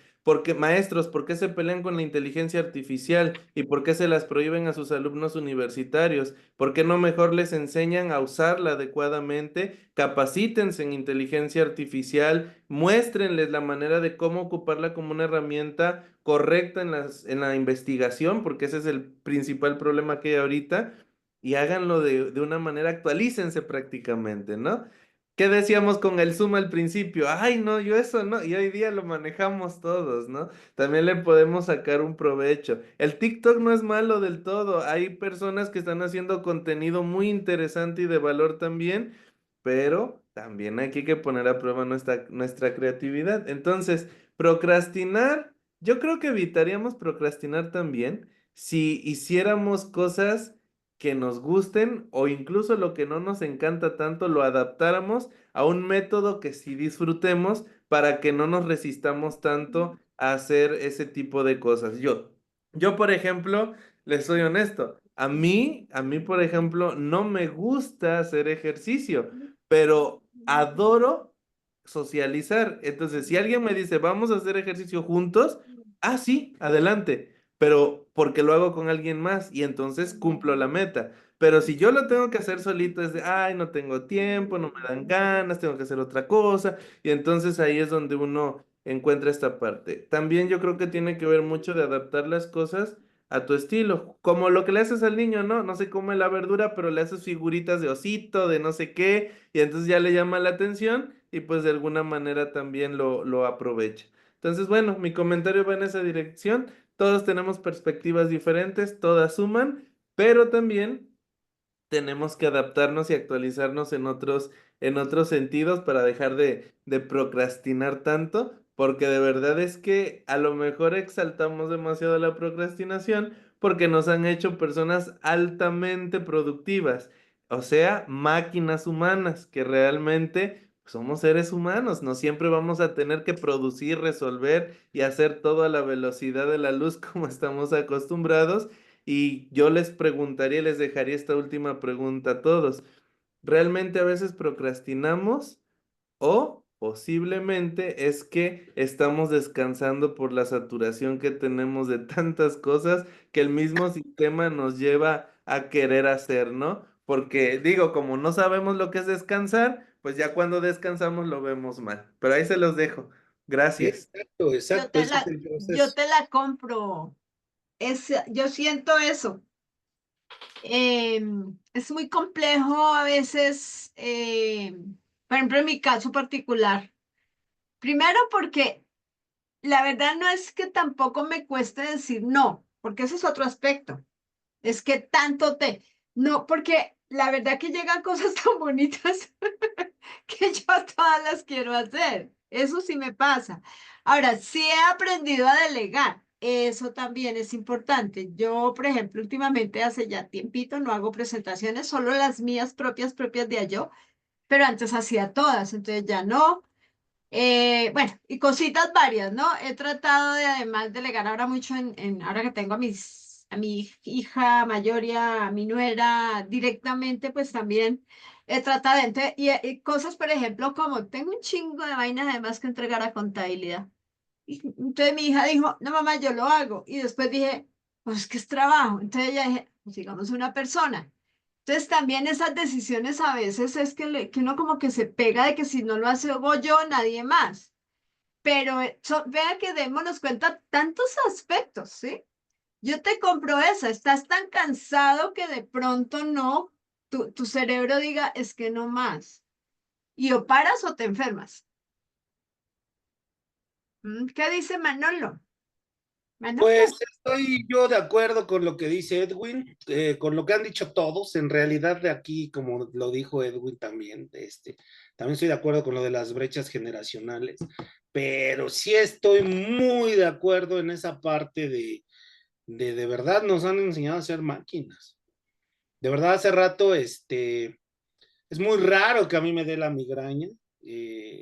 maestros, ¿por qué se pelean con la inteligencia artificial y por qué se las prohíben a sus alumnos universitarios? ¿Por qué no mejor les enseñan a usarla adecuadamente? Capacítense en inteligencia artificial, muéstrenles la manera de cómo ocuparla como una herramienta correcta en la investigación, porque ese es el principal problema que hay ahorita. Y háganlo de una manera, actualícense prácticamente, ¿no? ¿Qué decíamos con el Zoom al principio? Ay, no, yo eso no, y hoy día lo manejamos todos, ¿no? También le podemos sacar un provecho. El TikTok no es malo del todo, hay personas que están haciendo contenido muy interesante y de valor también, pero también hay que poner a prueba nuestra creatividad. Entonces, procrastinar, yo creo que evitaríamos procrastinar también si hiciéramos cosas que nos gusten o incluso lo que no nos encanta tanto lo adaptáramos a un método que sí disfrutemos para que no nos resistamos tanto a hacer ese tipo de cosas. Yo, por ejemplo, les soy honesto, a mí, por ejemplo, no me gusta hacer ejercicio, pero adoro socializar. Entonces, si alguien me dice, vamos a hacer ejercicio juntos, ah, sí, adelante, pero porque lo hago con alguien más y entonces cumplo la meta. Pero si yo lo tengo que hacer solito, es de, ay, no tengo tiempo, no me dan ganas, tengo que hacer otra cosa, y entonces ahí es donde uno encuentra esta parte. También yo creo que tiene que ver mucho de adaptar las cosas a tu estilo, como lo que le haces al niño, ¿no? No se come la verdura, pero le haces figuritas de osito, de no sé qué, y entonces ya le llama la atención y pues de alguna manera también lo aprovecha. Entonces, bueno, mi comentario va en esa dirección. Todos tenemos perspectivas diferentes, todas suman, pero también tenemos que adaptarnos y actualizarnos en otros sentidos para dejar de procrastinar tanto, porque de verdad es que a lo mejor exaltamos demasiado la procrastinación porque nos han hecho personas altamente productivas, o sea, máquinas humanas, que realmente somos seres humanos, no siempre vamos a tener que producir, resolver y hacer todo a la velocidad de la luz como estamos acostumbrados. Y yo les preguntaría, les dejaría esta última pregunta a todos. ¿Realmente a veces procrastinamos o posiblemente es que estamos descansando por la saturación que tenemos de tantas cosas que el mismo sistema nos lleva a querer hacer, ¿no? Porque digo, como no sabemos lo que es descansar, pues ya cuando descansamos lo vemos mal. Pero ahí se los dejo. Gracias. Exacto, exacto, ese es el Yo proceso. te la compro. Yo siento eso. Es muy complejo a veces, por ejemplo, en mi caso particular. Primero porque la verdad no es que tampoco me cueste decir no, porque ese es otro aspecto. Es que tanto te... No, porque la verdad que llegan cosas tan bonitas que yo todas las quiero hacer. Eso sí me pasa. Ahora, sí he aprendido a delegar. Eso también es importante. Yo, por ejemplo, últimamente hace ya tiempito no hago presentaciones, solo las mías propias de yo, pero antes hacía todas, entonces ya no. Bueno, y cositas varias, ¿no? He tratado de además delegar ahora mucho ahora que tengo a mi hija mayor y a mi nuera directamente, pues también he tratado y cosas, por ejemplo, como tengo un chingo de vainas además que entregar a contabilidad. Y entonces mi hija dijo, no mamá, yo lo hago. Y después dije, pues es que es trabajo. Entonces ella dije, pues digamos una persona. Entonces también esas decisiones a veces es que uno como que se pega de que si no lo hago yo, nadie más. Pero vea que démonos cuenta tantos aspectos, ¿sí? Yo te compro esa, estás tan cansado que de pronto no, tu cerebro diga, es que no más. Y o paras o te enfermas. ¿Qué dice Manolo? Manolo. Pues estoy yo de acuerdo con lo que dice Edwin, con lo que han dicho todos. En realidad, de aquí, como lo dijo Edwin también, también estoy de acuerdo con lo de las brechas generacionales, pero sí estoy muy de acuerdo en esa parte de verdad nos han enseñado a ser máquinas. De verdad, hace rato, es muy raro que a mí me dé la migraña,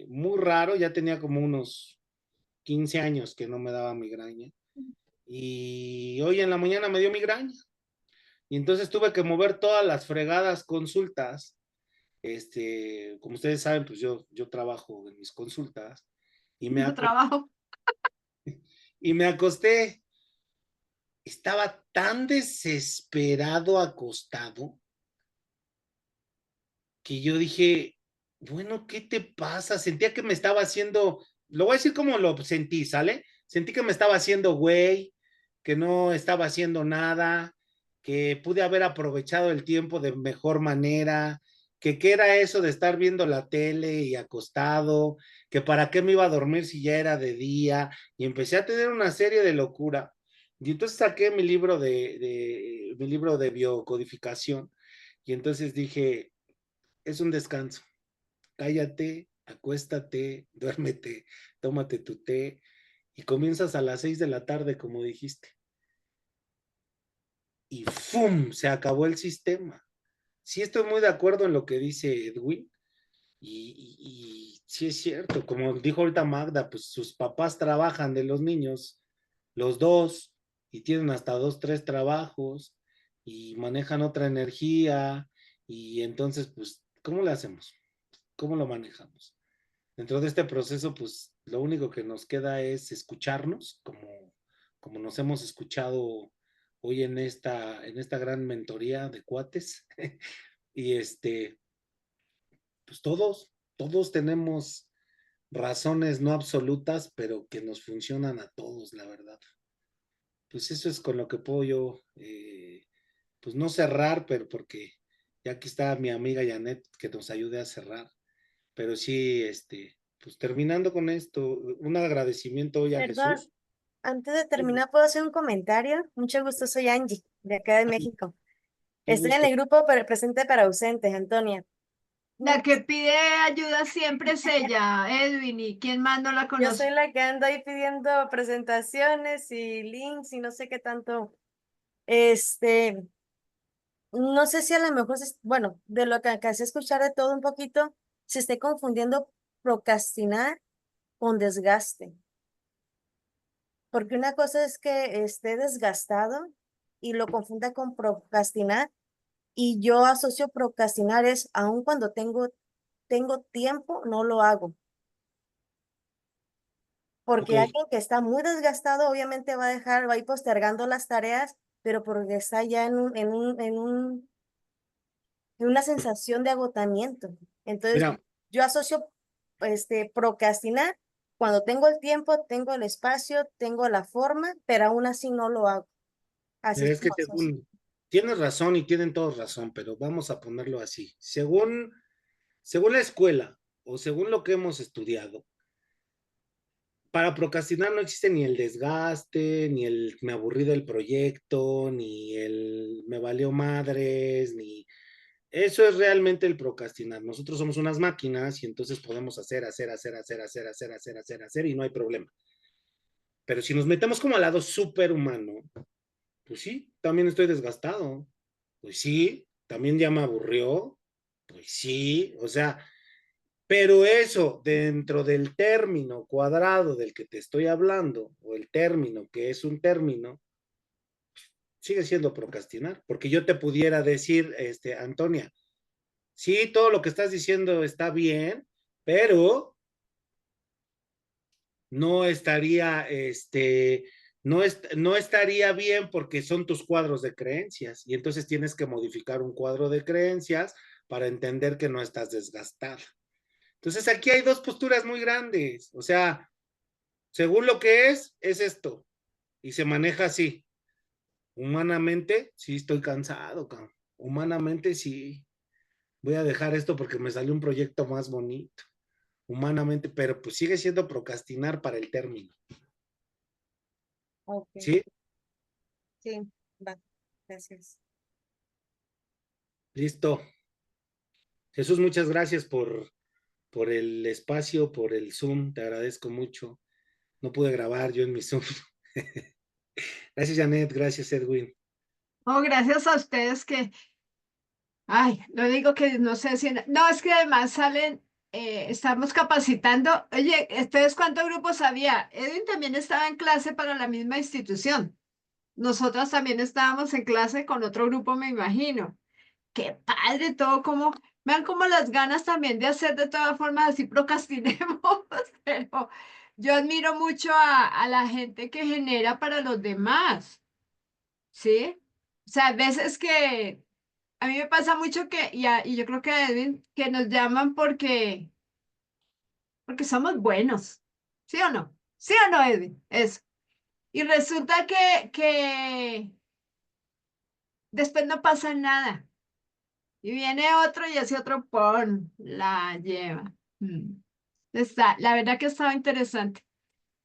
muy raro, ya tenía como unos 15 años que no me daba migraña. Y hoy en la mañana me dio migraña. Y entonces tuve que mover todas las fregadas consultas. Como ustedes saben, pues yo trabajo en mis consultas y Tu trabajo. y me acosté. Estaba tan desesperado acostado que yo dije, bueno, ¿qué te pasa? Sentía que me estaba haciendo, lo voy a decir como lo sentí, ¿sale? Sentí que me estaba haciendo güey, que no estaba haciendo nada, que pude haber aprovechado el tiempo de mejor manera, que qué era eso de estar viendo la tele y acostado, que para qué me iba a dormir si ya era de día, y empecé a tener una serie de locura. Y entonces saqué mi libro de biocodificación, y entonces dije, es un descanso. Cállate, acuéstate, duérmete, tómate tu té y comienzas a las 6 de la tarde, como dijiste. y ¡fum! Se acabó el sistema. Sí estoy muy de acuerdo en lo que dice Edwin, y sí es cierto, como dijo ahorita Magda, pues sus papás trabajan de los niños, los dos, y tienen hasta 2, 3 trabajos, y manejan otra energía, y entonces, pues, ¿cómo le hacemos? ¿Cómo lo manejamos? Dentro de este proceso, pues, lo único que nos queda es escucharnos, como nos hemos escuchado hoy en esta gran mentoría de cuates, y pues todos tenemos razones no absolutas, pero que nos funcionan a todos, la verdad. Pues eso es con lo que puedo yo, pues no cerrar, pero porque ya aquí está mi amiga Janet que nos ayude a cerrar. Pero sí, pues terminando con esto, un agradecimiento hoy a Perdón, Jesús. antes de terminar, ¿puedo hacer un comentario? Mucho gusto, soy Angie, de acá de México. Qué Estoy en gusto. el grupo presente para ausentes, Antonia. La que pide ayuda siempre es ella, Edwin, ¿y quién más no la Yo soy conoce? la que ando ahí pidiendo presentaciones y links y no sé qué tanto. Este, no sé si a lo mejor, bueno, de lo que alcancé a escuchar de todo un poquito, se esté confundiendo procrastinar con desgaste. Porque una cosa es que esté desgastado y lo confunda con procrastinar. Y yo asocio procrastinar es, aun cuando tengo tiempo, no lo hago. Ok, Porque alguien que está muy desgastado, obviamente va a ir postergando las tareas, pero porque está ya en una sensación de agotamiento. Entonces, mira, yo asocio procrastinar cuando tengo el tiempo, tengo el espacio, tengo la forma, pero aún así no lo hago. Así es es que como asocio. tienes razón y tienen todos razón, pero vamos a ponerlo así. Según la escuela o según lo que hemos estudiado, para procrastinar no existe ni el desgaste, ni el me aburrí del proyecto, ni el me valió madres, ni eso es realmente el procrastinar. Nosotros somos unas máquinas y entonces podemos hacer y no hay problema. Pero si nos metemos como al lado superhumano, pues sí, también estoy desgastado. Pues sí, también ya me aburrió. Pues sí, o sea, pero eso dentro del término cuadrado del que te estoy hablando, o el término que es un término, sigue siendo procrastinar, porque yo te pudiera decir, Antonia, sí, todo lo que estás diciendo está bien, pero no estaría, no estaría bien porque son tus cuadros de creencias y entonces tienes que modificar un cuadro de creencias para entender que no estás desgastada. Entonces aquí hay dos posturas muy grandes, o sea, según lo que es esto y se maneja así. Humanamente, sí estoy cansado, cabrón. Humanamente, sí. Voy a dejar esto porque me salió un proyecto más bonito. Humanamente, pero pues sigue siendo procrastinar para el término. Ok, ¿Sí? sí, va, gracias. Listo. Jesús, muchas gracias por el espacio, por el Zoom. Te agradezco mucho. No pude grabar yo en mi Zoom. Gracias, Janet. Gracias, Edwin. Oh, gracias a ustedes que, ay, no digo que no sé si, no, es que además salen, estamos capacitando. Oye, ¿ustedes cuántos grupos había? Edwin también estaba en clase para la misma institución. Nosotras también estábamos en clase con otro grupo, me imagino. Qué padre todo, como, vean como las ganas también de hacer de todas formas, así procrastinemos, pero yo admiro mucho a la gente que genera para los demás, ¿sí? O sea, a veces que a mí me pasa mucho que, y yo creo que a Edwin, que nos llaman porque somos buenos, ¿sí o no? ¿Sí o no, Edwin? Eso. Y resulta que después no pasa nada. Y viene otro y ese otro, ¡pum!, la lleva. La verdad que estaba interesante.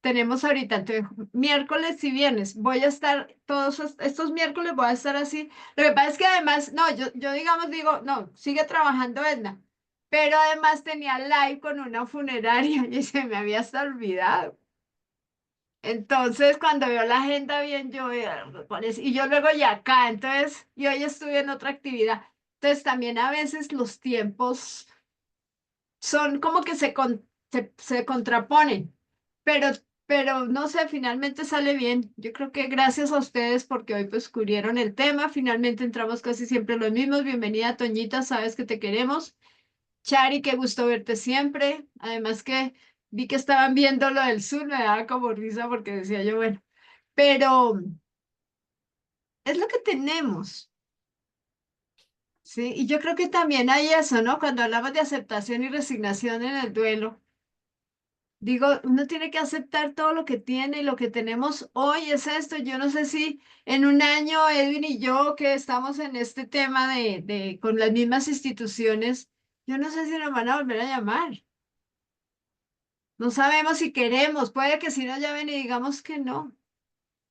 Tenemos ahorita, entonces, miércoles y viernes. Voy a estar, todos estos miércoles voy a estar así. Lo que pasa es que además, no, yo digamos, digo, no, sigue trabajando Edna. Pero además tenía live con una funeraria y se me había hasta olvidado. Entonces, cuando veo la agenda bien, yo veo, y yo luego ya acá, entonces, y hoy estuve en otra actividad. Entonces, también a veces los tiempos son como que se contraponen, pero, pero no sé, finalmente sale bien. Yo creo que gracias a ustedes porque hoy pues cubrieron el tema, finalmente entramos casi siempre los mismos. Bienvenida, Toñita, sabes que te queremos. Chari, qué gusto verte siempre. Además que vi que estaban viendo lo del sur, me daba como risa porque decía yo, bueno, pero es lo que tenemos. Sí, y yo creo que también hay eso, ¿no? Cuando hablamos de aceptación y resignación en el duelo, digo, uno tiene que aceptar todo lo que tiene y lo que tenemos hoy es esto. Yo no sé si en un año Edwin y yo que estamos en este tema con las mismas instituciones, yo no sé si nos van a volver a llamar. No sabemos si queremos, puede que sí nos llamen y digamos que no.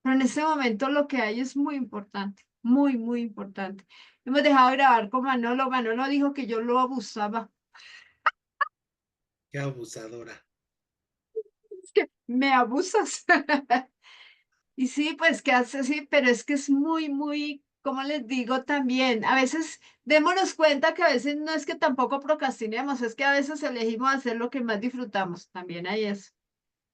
Pero en este momento lo que hay es muy importante, muy, muy importante. Hemos dejado de grabar con Manolo. Manolo dijo que yo lo abusaba. Qué abusadora. Es que me abusas. Y sí, pues que hace sí, pero es que es muy, muy, como les digo también, a veces démonos cuenta que a veces no es que tampoco procrastinemos, es que a veces elegimos hacer lo que más disfrutamos. También hay eso.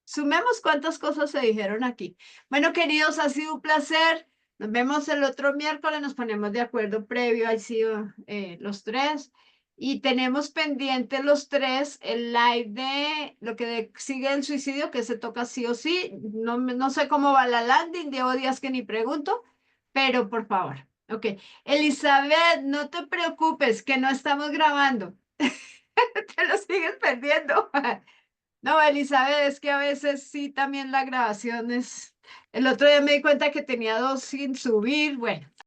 Sumemos cuántas cosas se dijeron aquí. Bueno, queridos, ha sido un placer. Nos vemos el otro miércoles, nos ponemos de acuerdo previo, han sido los tres. Y tenemos pendiente los tres el live de lo que sigue el suicidio, que se toca sí o sí. No, no sé cómo va la landing, llevo días que ni pregunto, pero por favor. Ok. Elizabeth, no te preocupes, que no estamos grabando. Te lo sigues perdiendo. No, Elizabeth, es que a veces sí también la grabación es. El otro día me di cuenta que tenía dos sin subir. Bueno,